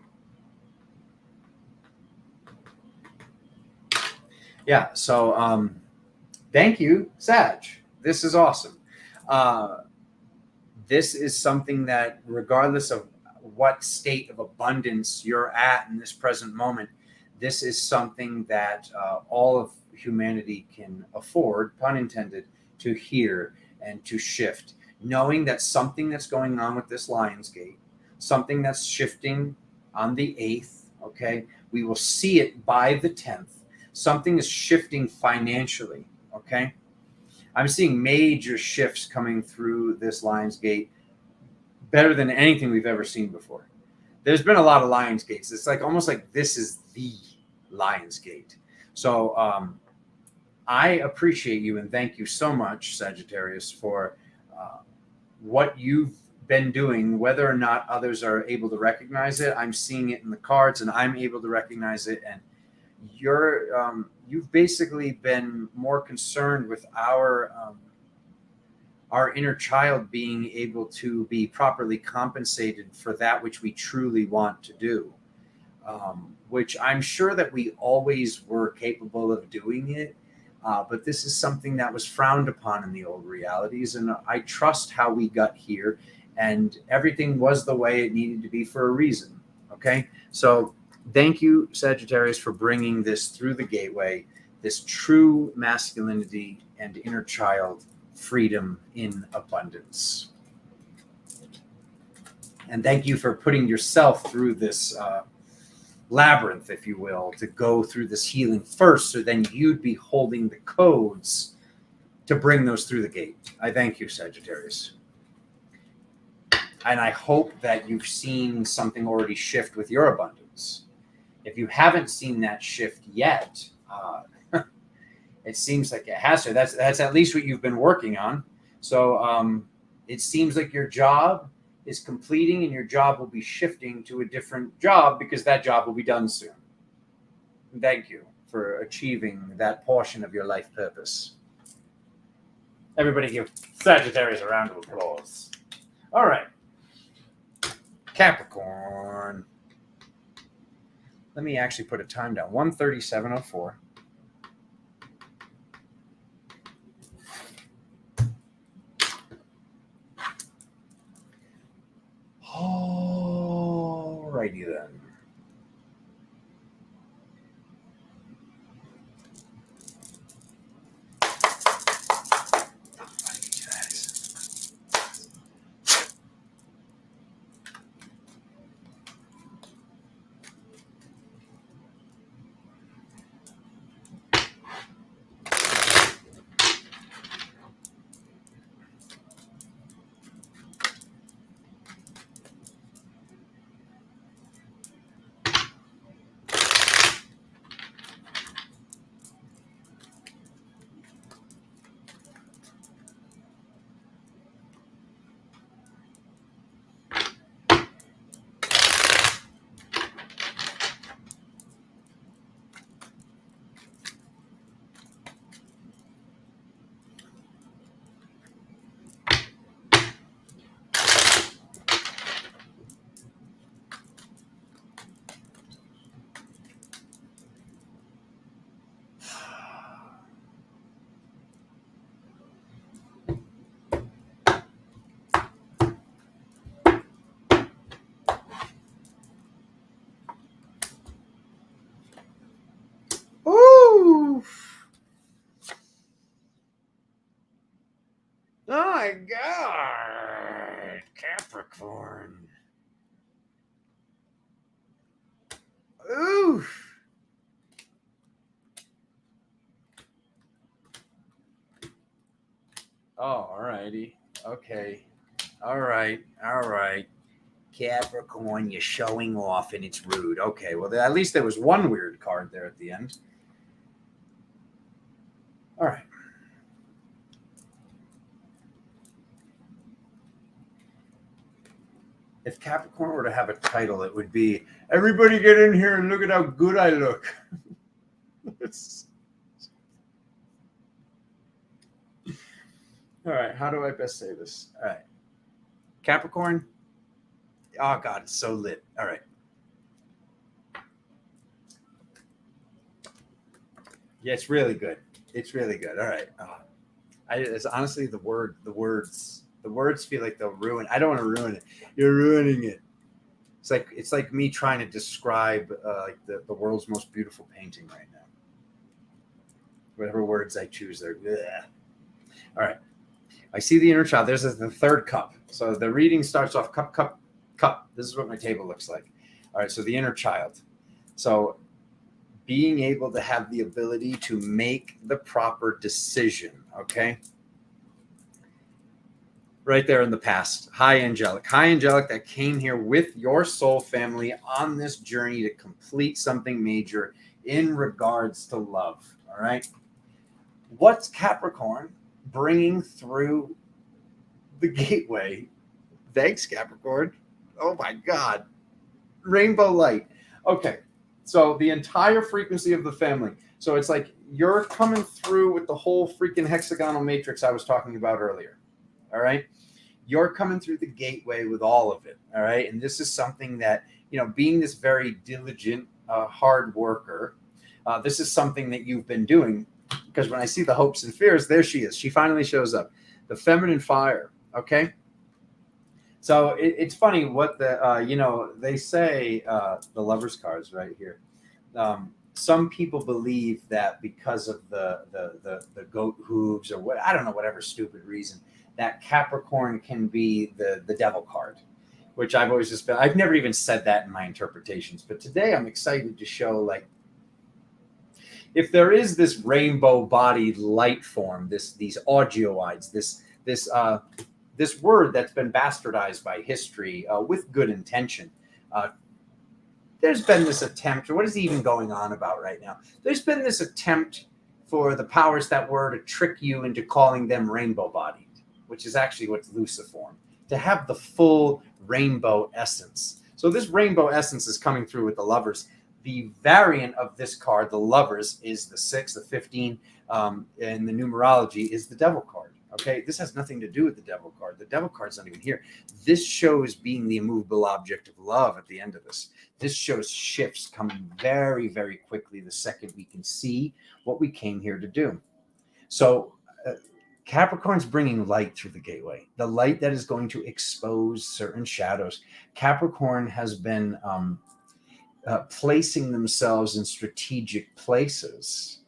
Yeah, so thank you, Sag. This is awesome. This is something that, regardless of what state of abundance you're at in this present moment, this is something that all of humanity can afford, pun intended, to hear and to shift. Knowing that something that's going on with this Lionsgate, something that's shifting on the 8th, okay, we will see it by the 10th. Something is shifting financially, okay? I'm seeing major shifts coming through this Lionsgate, better than anything we've ever seen before. There's been a lot of Lionsgates. It's like almost like this is the Lionsgate. So I appreciate you and thank you so much, Sagittarius, for what you've been doing, whether or not others are able to recognize it. I'm seeing it in the cards, and I'm able to recognize it. And you've basically been more concerned with our inner child being able to be properly compensated for that which we truly want to do, which I'm sure that we always were capable of doing it. But this is something that was frowned upon in the old realities. And I trust how we got here, and everything was the way it needed to be for a reason. Okay. So thank you, Sagittarius, for bringing this through the gateway, this true masculinity and inner child freedom in abundance. And thank you for putting yourself through this labyrinth, if you will, to go through this healing first, so then you'd be holding the codes to bring those through the gate. I thank you, Sagittarius. And I hope that you've seen something already shift with your abundance. If you haven't seen that shift yet, it seems like it has to. That's at least what you've been working on. So it seems like your job is completing, and your job will be shifting to a different job because that job will be done soon. Thank you for achieving that portion of your life purpose. Everybody give Sagittarius a round of applause. All right. Capricorn. Let me actually put a time down. 1:37:04. Alrighty then. Oh my God, Capricorn. Oof. Oh, all righty. Okay. All right. Capricorn, you're showing off and it's rude. Okay, well, at least there was one weird card there at the end. All right. If Capricorn were to have a title, it would be, "Everybody get in here and look at how good I look." All right, how do I best say this? All right. Capricorn. Oh, God, it's so lit. All right. Yeah, it's really good. It's really good. All right. It's honestly the words feel like they'll ruin. I don't want to ruin it. You're ruining it. It's like me trying to describe like the world's most beautiful painting right now. Whatever words I choose, they're bleh. All right. I see the inner child. There's the third cup. So the reading starts off cup. This is what my table looks like. All right. So the inner child. So being able to have the ability to make the proper decision. Okay. Right there in the past. High angelic that came here with your soul family on this journey to complete something major in regards to love. All right. What's Capricorn bringing through the gateway Thanks, Capricorn. Oh my God. Rainbow light. Okay. So the entire frequency of the family. So it's like you're coming through with the whole freaking hexagonal matrix I was talking about earlier. All right. You're coming through the gateway with all of it. All right. And this is something that, being this very diligent, hard worker, this is something that you've been doing, because when I see the hopes and fears, there she is. She finally shows up. The feminine fire. Okay. So it's funny what they say, the Lovers cards right here. Some people believe that because of the goat hooves or what, I don't know, whatever stupid reason, that Capricorn can be the devil card, which I've always just been, I've never even said that in my interpretations. But today I'm excited to show, like, if there is this rainbow bodied light form, these audioids, this word that's been bastardized by history with good intention. There's been this attempt, or what is even going on about right now? There's been this attempt for the powers that were to trick you into calling them rainbow-bodied, which is actually what's Luciform, to have the full rainbow essence. So this rainbow essence is coming through with the Lovers. The variant of this card, the Lovers, is the 6, the 15, and the numerology is the Devil card. Okay, this has nothing to do with the Devil card. The Devil card's not even here. This shows being the immovable object of love at the end of this. This shows shifts coming very, very quickly the second we can see what we came here to do. So Capricorn's bringing light through the gateway, the light that is going to expose certain shadows. Capricorn has been placing themselves in strategic places.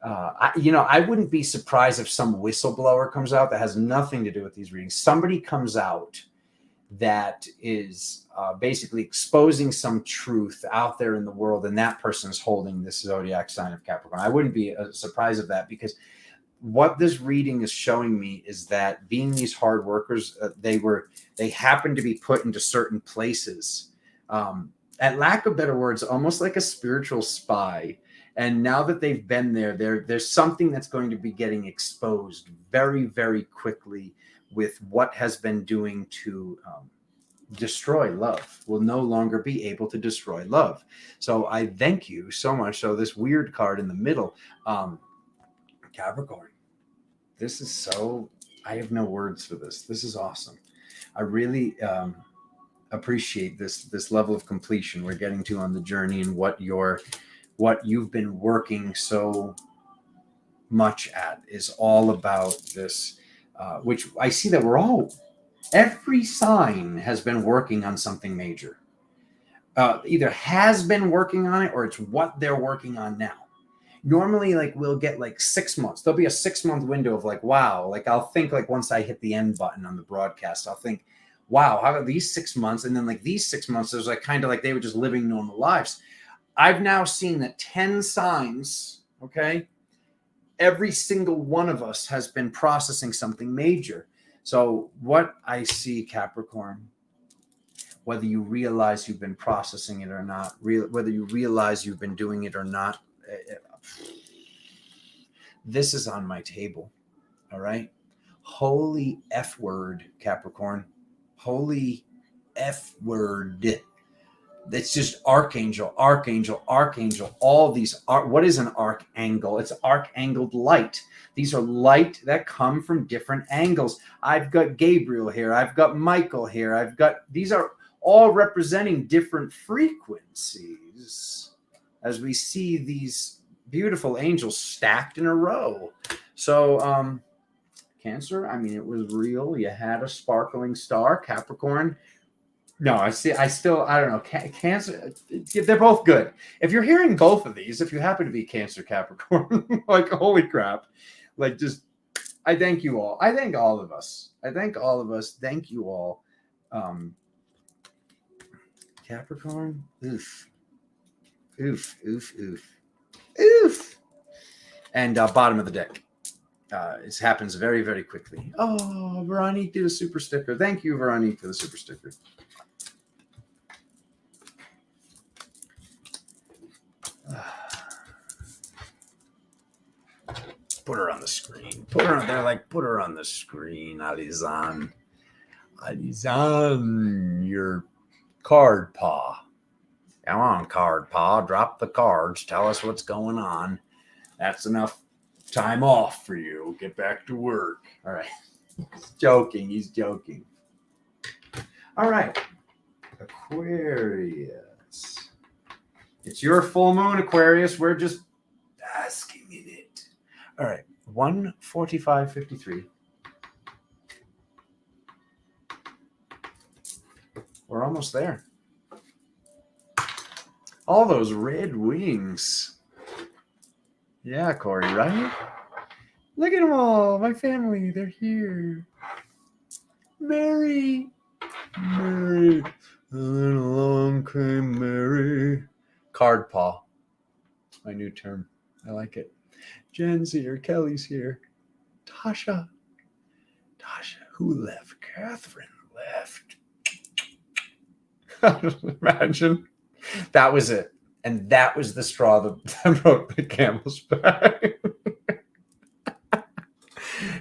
I wouldn't be surprised if some whistleblower comes out that has nothing to do with these readings. Somebody comes out that is basically exposing some truth out there in the world, and that person is holding this zodiac sign of Capricorn. I wouldn't be surprised of that, because what this reading is showing me is that being these hard workers, they happen to be put into certain places. At lack of better words, almost like a spiritual spy. And now that they've been there's something that's going to be getting exposed very, very quickly with what has been doing to destroy love. Will no longer be able to destroy love. So I thank you so much. So this weird card in the middle, Capricorn, this is so, I have no words for this. This is awesome. I really appreciate this level of completion we're getting to on the journey, and what you've been working so much at is all about this, which I see that every sign has been working on something major. Either has been working on it, or it's what they're working on now. Normally, like, we'll get like 6 months. There'll be a 6-month window of like, wow, like I'll think, like, once I hit the end button on the broadcast, I'll think, wow, how about these 6 months? And then like these 6 months, it was like kind of like they were just living normal lives. I've now seen that 10 signs, okay? Every single one of us has been processing something major. So what I see, Capricorn, whether you realize you've been processing it or not, whether you realize you've been doing it or not, this is on my table, all right? Holy F word, Capricorn. Holy F word. It's just archangel, all these are, what is an archangle? It's archangled light. These are light that come from different angles. I've got Gabriel here. I've got Michael here. These are all representing different frequencies as we see these beautiful angels stacked in a row. So, Cancer, I mean, it was real. You had a sparkling star. Capricorn, no, I don't know. Cancer, they're both good. If you're hearing both of these, if you happen to be Cancer, Capricorn, like, holy crap. Like, just, I thank you all. I thank all of us. Thank you all. Capricorn, oof. And bottom of the deck. It happens very, very quickly. Oh, Veronique did a super sticker. Thank you, Veronique, for the super sticker. Put her on the screen. Put her on the screen, Alizan. He's on your card paw. Come on, card paw. Drop the cards. Tell us what's going on. That's enough time off for you. Get back to work. All right. He's joking. He's joking. All right. Aquarius. It's your full moon, Aquarius. We're just basking in it. All right. 1:45:53. We're almost there. All those red wings. Yeah, Corey, right? Look at them all. My family, they're here. Mary. Mary. And then along came Mary. Card paw. My new term. I like it. Jen's here. Kelly's here. Tasha. Tasha, who left? Catherine left. Imagine. That was it. And that was the straw that broke the camel's back.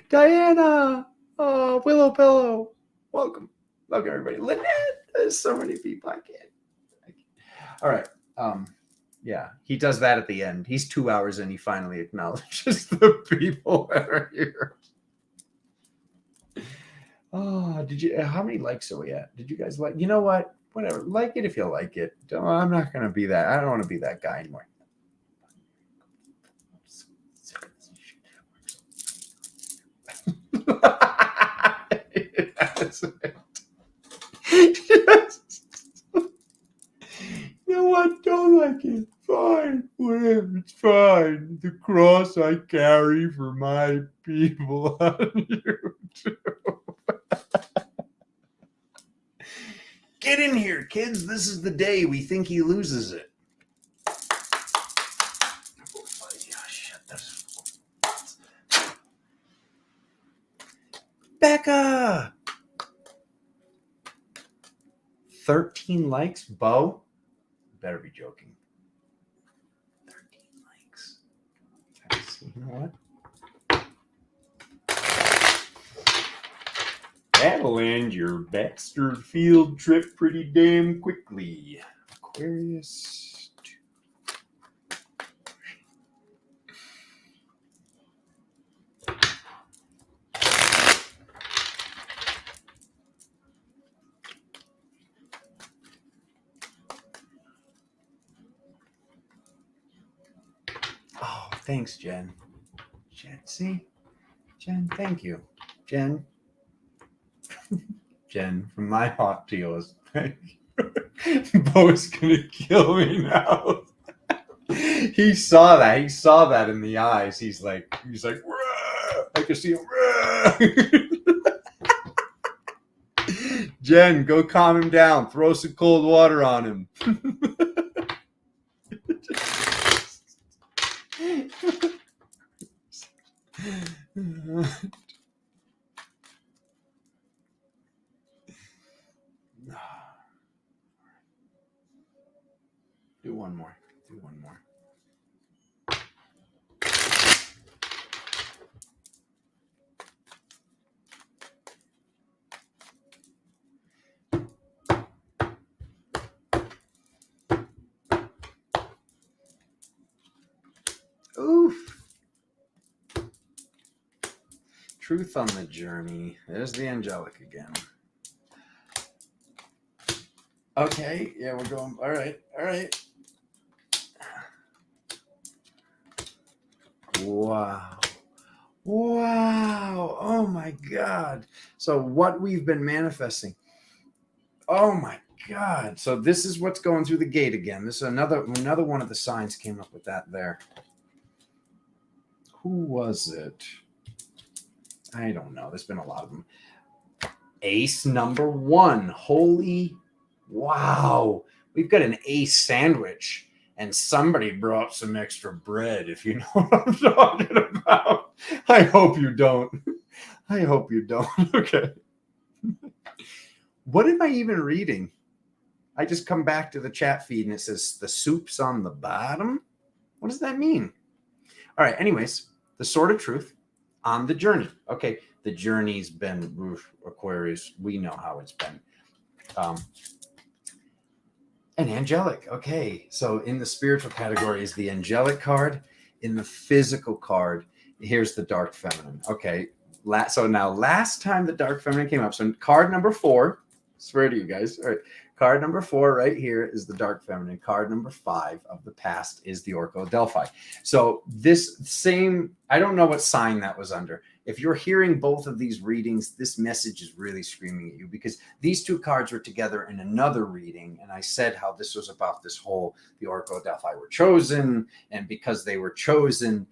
Diana. Oh, Willow Pillow. Welcome. Welcome, everybody. Lynette. There's so many people. I can't. All right. Yeah, he does that at the end. He's 2 hours in. He finally acknowledges the people that are here. Oh, did you? How many likes are we at? Did you guys like? You know what? Whatever. Like it if you like it. I'm not going to be that. I don't want to be that guy anymore. That's it. Yes. You know what? Don't like it. Fine. Whatever. It's fine. The cross I carry for my people on YouTube. Get in here, kids. This is the day we think he loses it. Becca! 13 likes, Bo? Better be joking. 13 likes. You know what? That'll end your Baxter field trip pretty damn quickly. Aquarius 2. Oh, thanks, Jen. Jen, see? Jen, thank you. Jen. Jen, from my heart to yours. Thank you. Bo's gonna kill me now. He saw that. He saw that in the eyes. He's like, Rah! I can see him. Jen, go calm him down. Throw some cold water on him. Do one more. Do one more. Oof. Truth on the journey. There's the angelic again. Okay. Yeah, we're going. All right. All right. Wow. Wow. Oh my God. So what we've been manifesting. Oh my God. So this is what's going through the gate again. This is another one of the signs came up with that there. Who was it? I don't know. There's been a lot of them. Ace number 1. Holy wow. We've got an ace sandwich. And somebody brought some extra bread, if you know what I'm talking about. I hope you don't. I hope you don't. Okay. What am I even reading? I just come back to the chat feed and it says the soup's on the bottom. What does that mean? All right. Anyways, the sword of truth on the journey. Okay. The journey's been, oof, Aquarius, we know how it's been. And angelic. Okay. So in the spiritual category is the angelic card. In the physical card, here's the dark feminine. Okay. So now last time the dark feminine came up. So card number 4, swear to you guys. All right. Card number 4 right here is the dark feminine. Card number 5 of the past is the Oracle of Delphi. So this same, I don't know what sign that was under. If you're hearing both of these readings, this message is really screaming at you, because these 2 cards were together in another reading. And I said how this was about this whole, the Oracle of Delphi were chosen. And because they were chosen,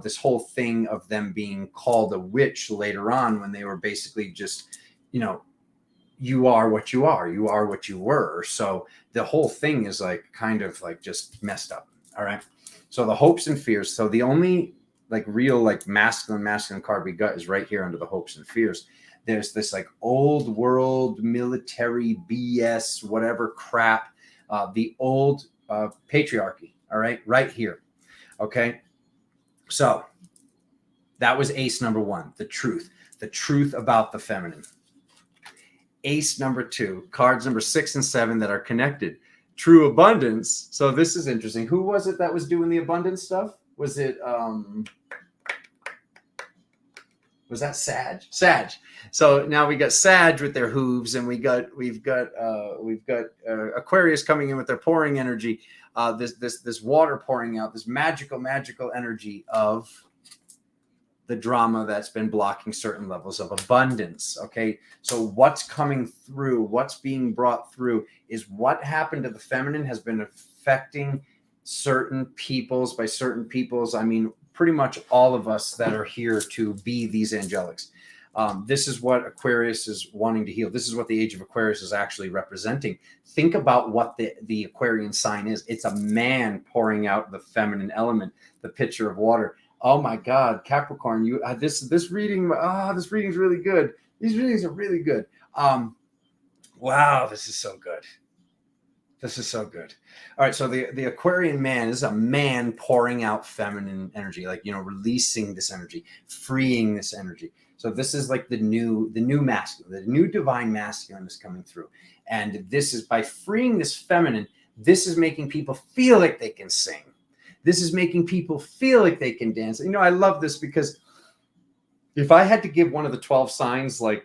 this whole thing of them being called a witch later on, when they were basically just, you are what you are. You are what you were. So the whole thing is like kind of like just messed up. All right. So the hopes and fears. So the only like real like masculine card we got is right here under the hopes and fears. There's this like old world military BS, whatever crap, the old patriarchy. All right here. Okay. So that was ace number 1, the truth about the feminine. Ace number 2, cards number 6 and 7 that are connected. True abundance. So this is interesting. Who was it that was doing the abundance stuff? Was it was that Sag? Sag. So now we got Sag with their hooves, and we've got Aquarius coming in with their pouring energy. This water pouring out, this magical energy of the drama that's been blocking certain levels of abundance. Okay. So what's coming through, what's being brought through is what happened to the feminine has been affecting certain peoples. By certain peoples, I mean pretty much all of us that are here to be these angelics. This is what Aquarius is wanting to heal. This is what the age of Aquarius is actually representing. Think about what the Aquarian sign is. It's a man pouring out the feminine element, the pitcher of water. Oh my God, Capricorn! You this reading. This reading is really good. These readings are really good. Wow, this is so good. This is so good. All right, so the Aquarian man is a man pouring out feminine energy, like releasing this energy, freeing this energy. So this is like the new masculine, the new divine masculine is coming through, and this is by freeing this feminine. This is making people feel like they can sing. This is making people feel like they can dance. I love this because if I had to give one of the 12 signs like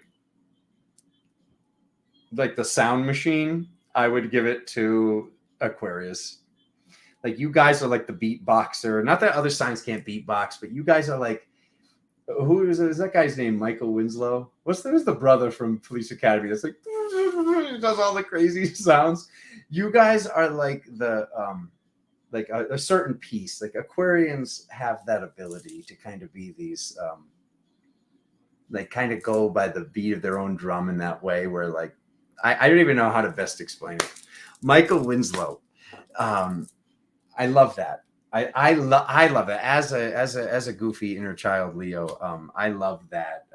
the sound machine, I would give it to Aquarius. Like, you guys are like the beatboxer. Not that other signs can't beatbox, but you guys are like, who is that guy's name? Michael Winslow? Who's the brother from Police Academy that's like does all the crazy sounds? You guys are like the like a certain piece. Like, Aquarians have that ability to kind of be these like kind of go by the beat of their own drum in that way, where like I don't even know how to best explain it. Michael Winslow. I love that. I love it as a goofy inner child Leo. I love that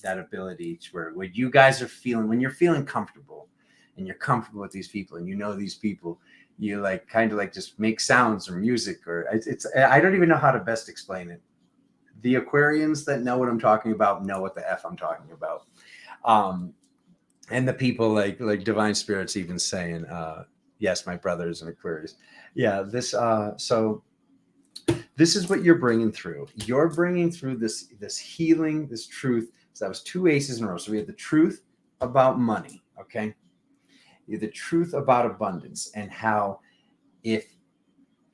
that ability to where you guys are feeling, when you're feeling comfortable and you're comfortable with these people and these people, you like kind of like just make sounds or music, or it's I don't even know how to best explain it. The Aquarians that know what I'm talking about know what the F I'm talking about. And the people like divine spirits even saying, yes, my brother is an Aquarius. Yeah, this so this is what you're bringing through. You're bringing through this healing, this truth. So that was 2 aces in a row. So we have the truth about money, okay? You have the truth about abundance, and how if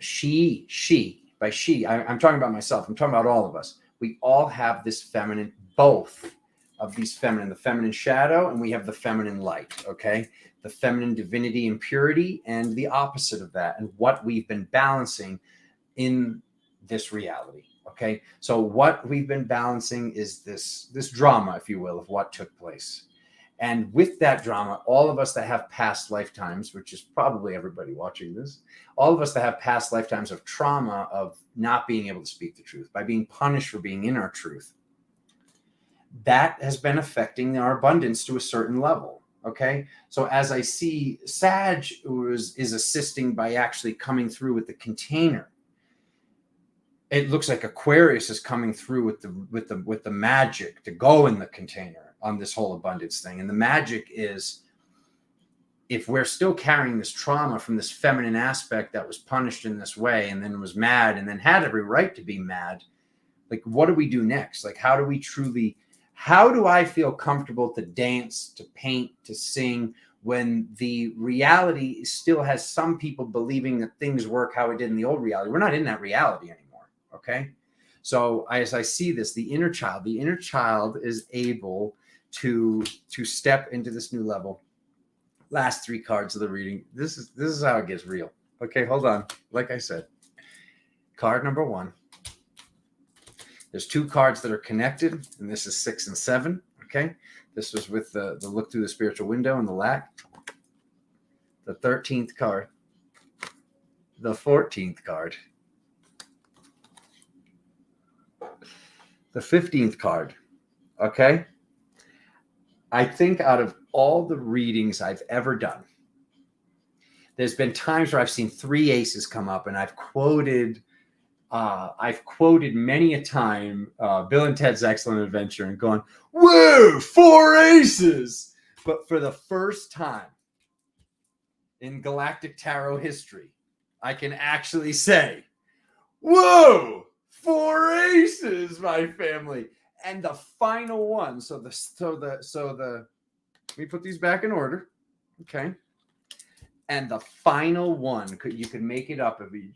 by she, I'm talking about myself. I'm talking about all of us. We all have this feminine, both of these feminine, the feminine shadow, and we have the feminine light, okay? The feminine divinity and purity, and the opposite of that, and what we've been balancing in this reality, okay? So what we've been balancing is this drama, if you will, of what took place. And with that drama, all of us that have past lifetimes, which is probably everybody watching this, all of us that have past lifetimes of trauma of not being able to speak the truth, by being punished for being in our truth, that has been affecting our abundance to a certain level. Okay. So as I see Sag is assisting by actually coming through with the container, it looks like Aquarius is coming through with the magic to go in the container on this whole abundance thing. And the magic is, if we're still carrying this trauma from this feminine aspect that was punished in this way and then was mad and then had every right to be mad, like, what do we do next? Like, how do I feel comfortable to dance, to paint, to sing, when the reality still has some people believing that things work how it did in the old reality? We're not in that reality anymore. Okay. So as I see this, the inner child is able to step into this new level. Last 3 cards of the reading. This is how it gets real. Okay, hold on. Like I said, card number 1. There's 2 cards that are connected, and this is 6 and 7. Okay, this was with the look through the spiritual window and the lack. The 13th card, the 14th card, the 15th card. Okay, I think out of all the readings I've ever done, there's been times where I've seen 3 aces come up, and I've quoted many a time Bill and Ted's Excellent Adventure and gone, whoa, 4 aces. But for the first time in Galactic Tarot history, I can actually say, whoa, 4 aces, my family. And the final one, so let me put these back in order. Okay. And the final one, you could make it up if you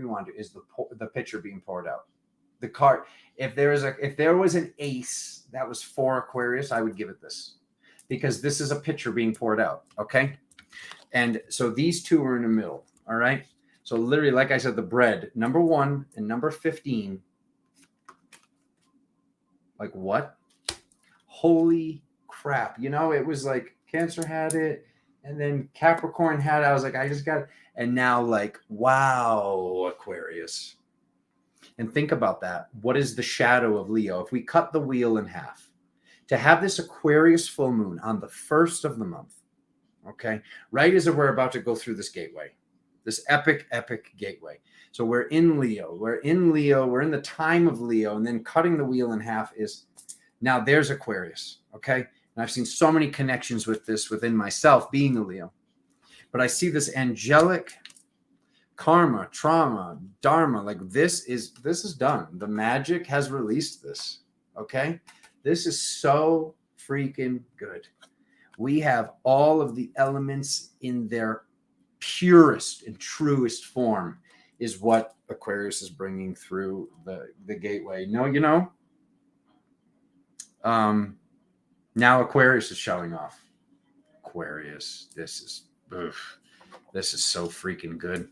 want to, is the picture being poured out. The card, if there was an ace that was for Aquarius, I would give it this, because this is a picture being poured out. Okay. And so these 2 are in the middle. All right. So literally, like I said, the bread, number 1 and number 15. Like, what? Holy crap. You know, it was like Cancer had it, and then Capricorn had it. I was like, I just got it. And now, like, wow, Aquarius. And think about that. What is the shadow of Leo? If we cut the wheel in half, to have this Aquarius full moon on the 1st of the month, okay, right as we're about to go through this gateway, this epic gateway. So we're in Leo. We're in the time of Leo, and then cutting the wheel in half is, now there's Aquarius, okay? And I've seen so many connections with this within myself, being a Leo. But I see this angelic karma, trauma, dharma, like this is done. The magic has released this, okay? This is so freaking good. We have all of the elements in their purest and truest form is what Aquarius is bringing through the gateway. No, you know, now Aquarius is showing off. Aquarius, this is so freaking good.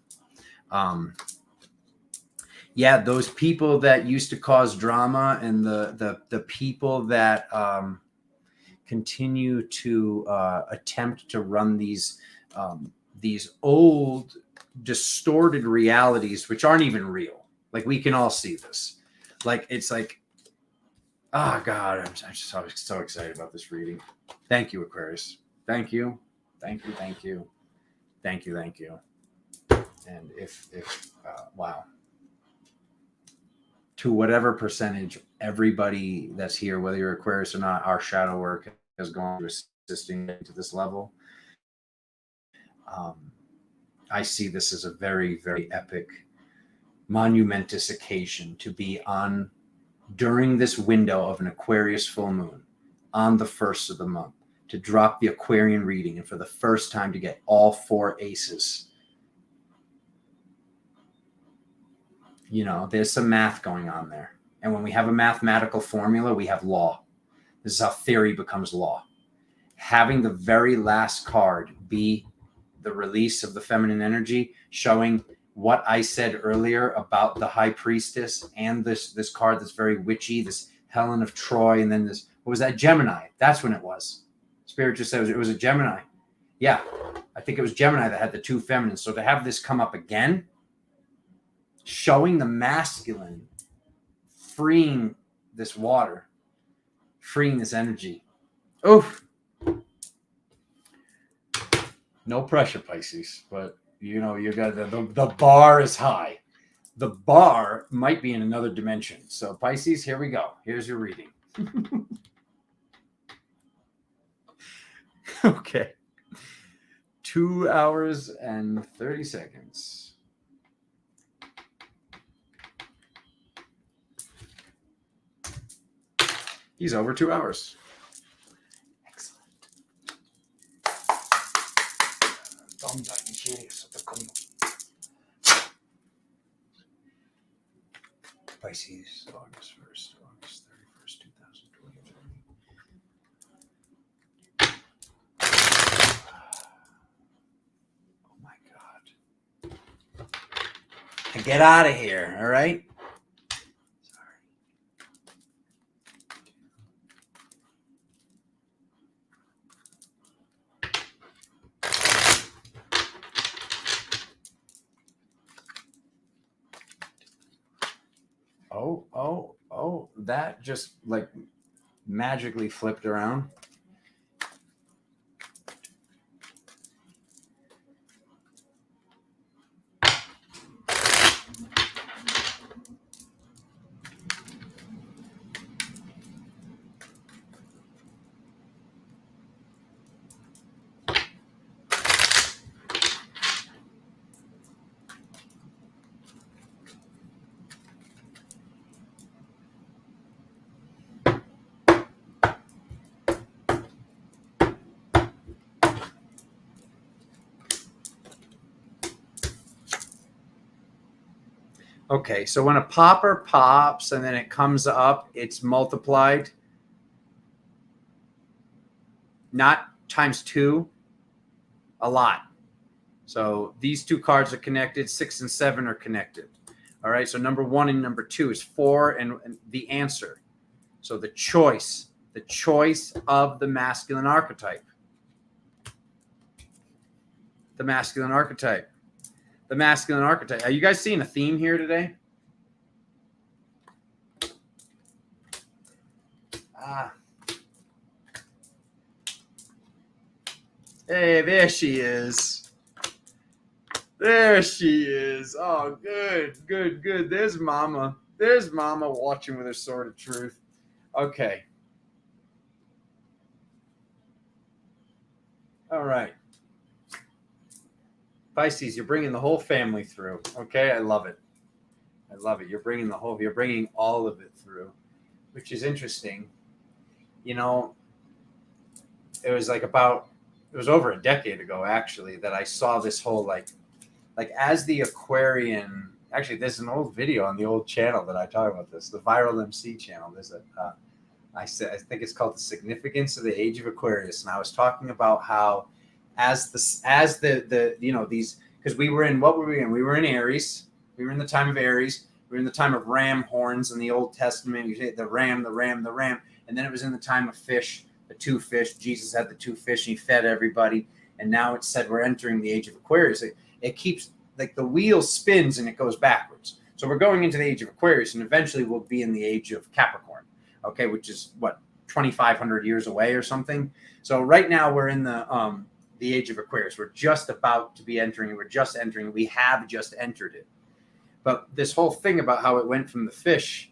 Yeah, those people that used to cause drama, and the people that continue to attempt to run these old distorted realities, which aren't even real. Like, we can all see this. Like, it's like, oh God, I'm just so excited about this reading. Thank you, Aquarius. Thank you. And if wow, to whatever percentage everybody that's here, whether you're Aquarius or not, our shadow work has gone to assisting to this level. I see this as a very, very epic, monumentous occasion to be on during this window of an Aquarius full moon on the 1st of the month, to drop the Aquarian reading, and for the first time to get all 4 aces. You know, there's some math going on there. And when we have a mathematical formula, we have law. This is how theory becomes law. Having the very last card be the release of the feminine energy, showing what I said earlier about the High Priestess, and this card that's very witchy, this Helen of Troy, and then this, what was that, Gemini? That's when it was. Spirit just said it was a Gemini. Yeah, I think it was Gemini that had the 2 feminines. So to have this come up again, showing the masculine, freeing this water, freeing this energy. Oof. No pressure, Pisces, but you know, you got the bar is high. the bar might be in another dimension. So Pisces, here we go. Here's your reading. Okay. 2 hours and 30 seconds. He's over 2 hours. Excellent. Pisces, August 1st, August 31st, 2023. Oh my God. Get out of here, all right? Oh, that just like magically flipped around. Okay, so when a popper pops and then it comes up, it's multiplied, not times 2, a lot. So these two cards are connected, 6 and 7 are connected. All right, so number 1 and number 2 is 4 and the answer. So the choice of the masculine archetype. The masculine archetype. The masculine archetype. Are you guys seeing a theme here today? Hey, there she is. There she is. Oh, good. There's Mama. There's Mama watching with her sword of truth. Okay. All right. Pisces, you're bringing the whole family through. Okay, I love it. You're bringing all of it through, which is interesting. You know, it was over a decade ago, actually, that I saw this whole like as the Aquarian. Actually, there's an old video on the old channel that I talk about this, the Viral MC channel. There's I think it's called The Significance of the Age of Aquarius, and I was talking about how as the these, because we were in, what were we in? We were in Aries. We were in the time of Aries. We were in the time of ram horns in the Old Testament. You say the ram, and then it was in the time of fish, the 2 fish. Jesus had the 2 fish, and he fed everybody. And now it's said we're entering the age of Aquarius. It keeps, like, the wheel spins and it goes backwards. So we're going into the age of Aquarius, and eventually we'll be in the age of Capricorn, okay, which is what, 2,500 years away or something. So right now we're in the age of Aquarius. We're just about to be entering. We have just entered it. But this whole thing about how it went from the fish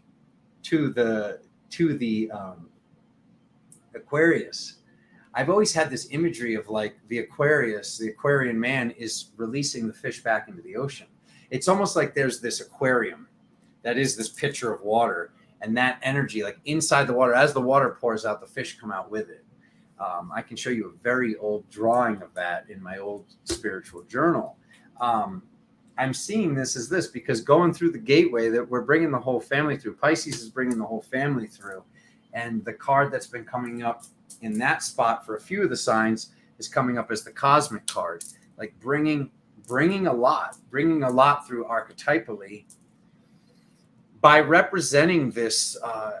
to the Aquarius, I've always had this imagery of like the Aquarian man is releasing the fish back into the ocean. It's almost like there's this aquarium that is this pitcher of water, and that energy, like inside the water, as the water pours out, the fish come out with it. I can show you a very old drawing of that in my old spiritual journal. I'm seeing this as this because going through the gateway that we're bringing the whole family through. Pisces is bringing the whole family through. And the card that's been coming up in that spot for a few of the signs is coming up as the cosmic card, like bringing a lot through archetypally by representing this,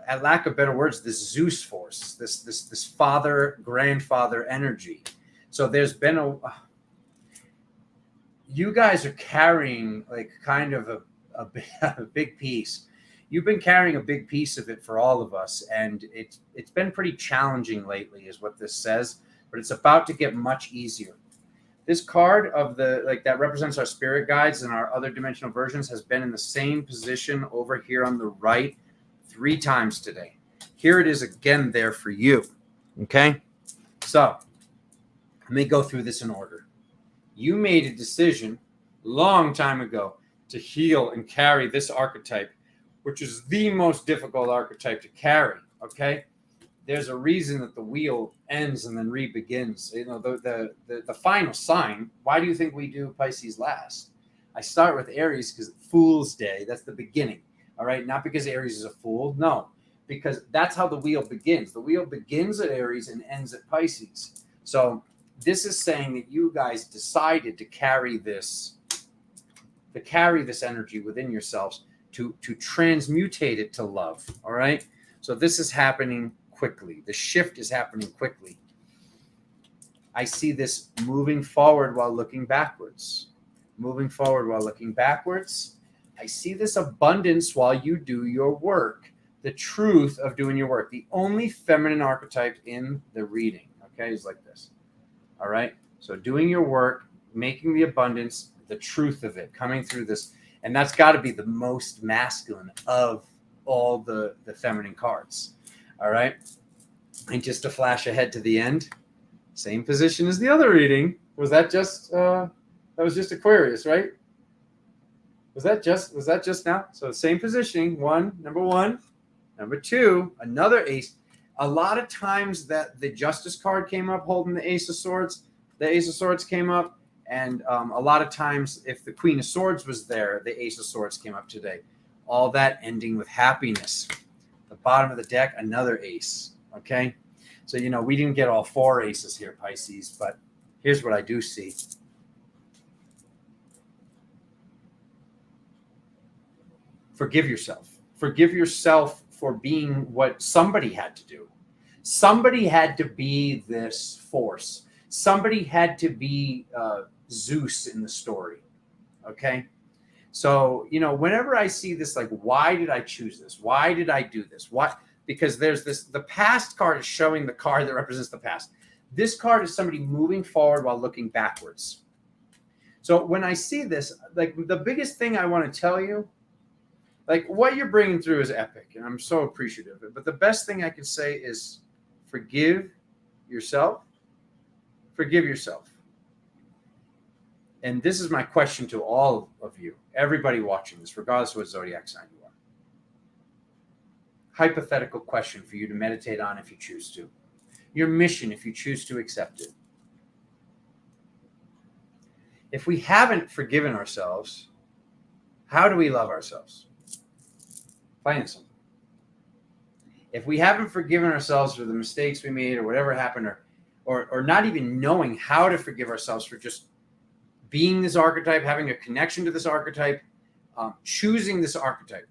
at lack of better words, this Zeus force, this father, grandfather energy. So there's been you guys are carrying like kind of a big piece. You've been carrying a big piece of it for all of us, and it's been pretty challenging lately, is what this says, but it's about to get much easier. This card of the, like, that represents our spirit guides and our other dimensional versions has been in the same position over here on the right 3 times today. Here it is again there for you. Okay? So, let me go through this in order. You made a decision long time ago to heal and carry this archetype, which is the most difficult archetype to carry. Okay? There's a reason that the wheel ends and then re-begins. You know, the final sign. Why do you think we do Pisces last? I start with Aries because Fool's Day. That's the beginning. All right, not because Aries is a fool. No, because that's how the wheel begins. The wheel begins at Aries and ends at Pisces. So this is saying that you guys decided to carry this energy within yourselves to transmutate it to love. All right. So this is happening quickly. The shift is happening quickly. I see this moving forward while looking backwards. Moving forward while looking backwards. I see this abundance while you do your work. The truth of doing your work. The only feminine archetype in the reading, okay, is like this. All right? So doing your work, making the abundance, the truth of it, coming through this. And that's got to be the most masculine of all the feminine cards. All right? And just to flash ahead to the end, same position as the other reading. Was that just that was just Aquarius, right? Was that just now? So same positioning. Number one, number 2, another ace. A lot of times that the Justice card came up holding the Ace of Swords. The Ace of Swords came up, and a lot of times if the Queen of Swords was there, the Ace of Swords came up today. All that ending with happiness. The bottom of the deck, another ace. Okay, so you know we didn't get all 4 aces here, Pisces, but here's what I do see. Forgive yourself. Forgive yourself for being what somebody had to do. Somebody had to be this force. Somebody had to be Zeus in the story. Okay? So, you know, whenever I see this, like, why did I choose this? Why did I do this? Why? Because there's this, the past card is showing the card that represents the past. This card is somebody moving forward while looking backwards. So when I see this, like, the biggest thing I want to tell you, like, what you're bringing through is epic, and I'm so appreciative of it. But the best thing I can say is forgive yourself. Forgive yourself. And this is my question to all of you, everybody watching this, regardless of what zodiac sign you are. Hypothetical question for you to meditate on if you choose to. Your mission, if you choose to accept it. If we haven't forgiven ourselves, how do we love ourselves? Plain and simple. If we haven't forgiven ourselves for the mistakes we made or whatever happened, or not even knowing how to forgive ourselves for just being this archetype, having a connection to this archetype, choosing this archetype.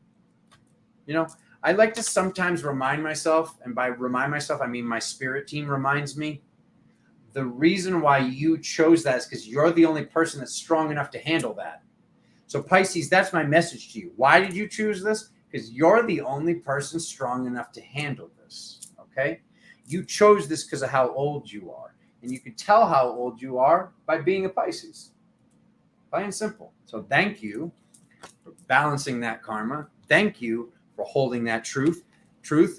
You know, I like to sometimes remind myself, and by remind myself, I mean my spirit team reminds me, the reason why you chose that is because you're the only person that's strong enough to handle that. So Pisces, that's my message to you. Why did you choose this? Because you're the only person strong enough to handle this, okay? You chose this because of how old you are. And you can tell how old you are by being a Pisces. Plain and simple. So thank you for balancing that karma. Thank you for holding that truth,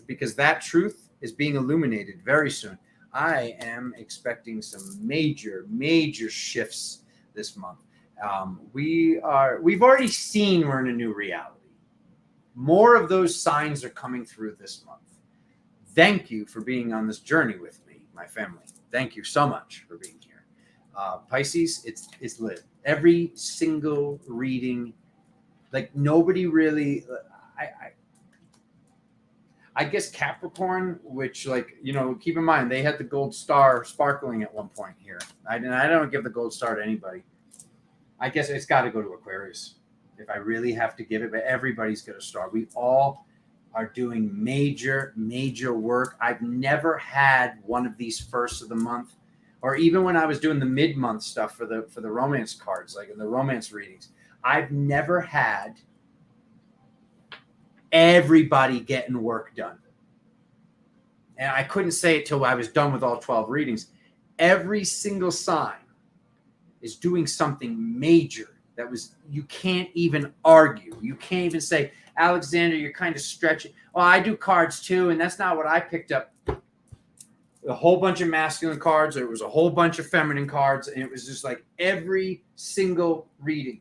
because that truth is being illuminated very soon. I am expecting some major, major shifts this month. We've already seen we're in a new reality. More of those signs are coming through this month. Thank you for being on this journey with me, my family. Thank you so much for being here. Pisces, it's lit. Every single reading, like nobody really, I guess Capricorn, which, like, you know, keep in mind, they had the gold star sparkling at one point here. I don't give the gold star to anybody. I guess it's got to go to Aquarius if I really have to give it, but everybody's got a star. We all are doing major, major work. I've never had one of these first of the month, or even when I was doing the mid-month stuff for the romance cards, like in the romance readings, I've never had everybody getting work done. And I couldn't say it till I was done with all 12 readings. Every single sign is doing something major that was, you can't even argue. You can't even say, Alexander, you're kind of stretching. Well, I do cards too, and that's not what I picked up. A whole bunch of masculine cards. There was a whole bunch of feminine cards, and it was just like every single reading.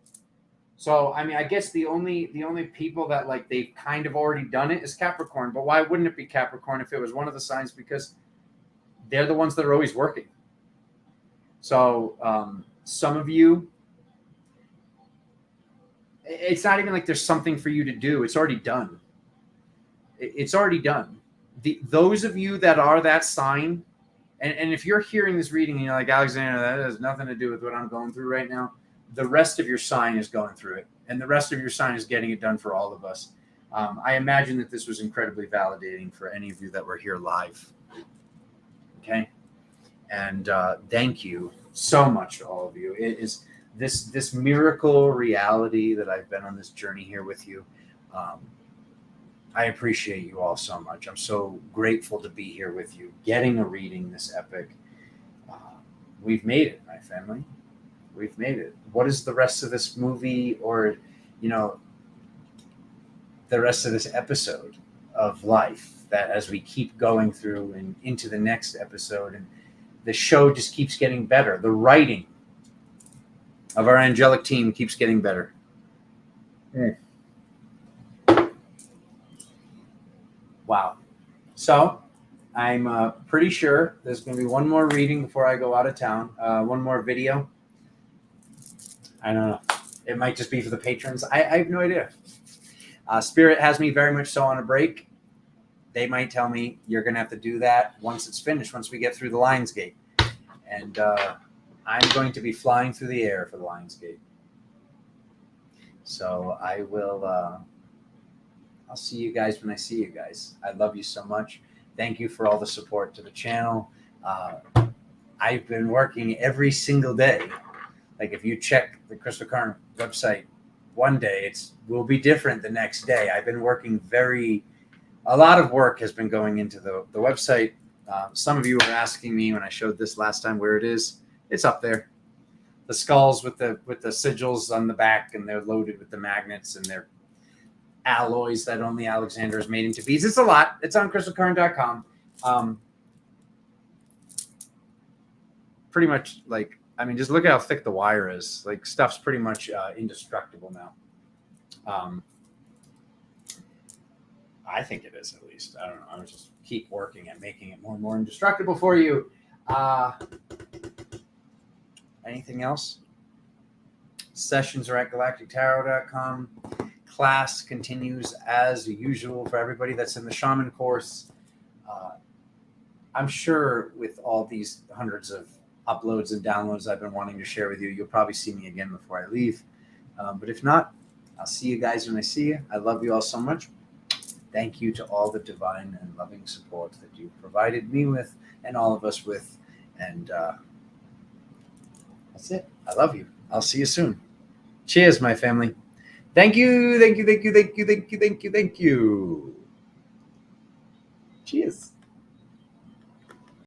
So, I mean, I guess the only people that like they've kind of already done it is Capricorn. But why wouldn't it be Capricorn if it was one of the signs? Because they're the ones that are always working. So some of you, it's not even like there's something for you to do. It's already done. It's already done. Those of you that are that sign, and if you're hearing this reading and you're like, Alexander, that has nothing to do with what I'm going through right now, the rest of your sign is going through it. And the rest of your sign is getting it done for all of us. I imagine that this was incredibly validating for any of you that were here live. Okay? And thank you so much to all of you. It is this miracle reality that I've been on this journey here with you. I appreciate you all so much. I'm so grateful to be here with you, getting a reading this epic. We've made it, my family. We've made it. What is the rest of this movie, or, you know, the rest of this episode of life, that as we keep going through and into the next episode, and the show just keeps getting better. The writing of our angelic team keeps getting better. Wow. So I'm pretty sure there's going to be one more reading before I go out of town. One more video. I don't know. It might just be for the patrons. I have no idea. Spirit has me very much so on a break. They might tell me you're going to have to do that once it's finished, once we get through the Lionsgate. And I'm going to be flying through the air for the Lionsgate. So I will... I'll see you guys when I see you guys. I love you so much. Thank you for all the support to the channel. I've been working every single day. Like, if you check the Crystal Karn website one day, will be different the next day. I've been working a lot of work has been going into the website. Some of you were asking me when I showed this last time where it is. It's up there. The skulls with the sigils on the back, and they're loaded with the magnets, and they're alloys that only Alexander has made into beads. It's a lot. It's on crystalkarn.com. Pretty much, like, I mean, just look at how thick the wire is. Like, stuff's pretty much indestructible now. I think it is, at least. I don't know. I'll just keep working at making it more and more indestructible for you. Anything else? Sessions are at galactictarot.com. Class continues as usual for everybody that's in the shaman course. I'm sure with all these hundreds of uploads and downloads I've been wanting to share with you, you'll probably see me again before I leave. But if not, I'll see you guys when I see you. I love you all so much. Thank you to all the divine and loving support that you've provided me with and all of us with. And that's it. I love you. I'll see you soon. Cheers, my family. Thank you, thank you, thank you, thank you, thank you, thank you, thank you. Cheers.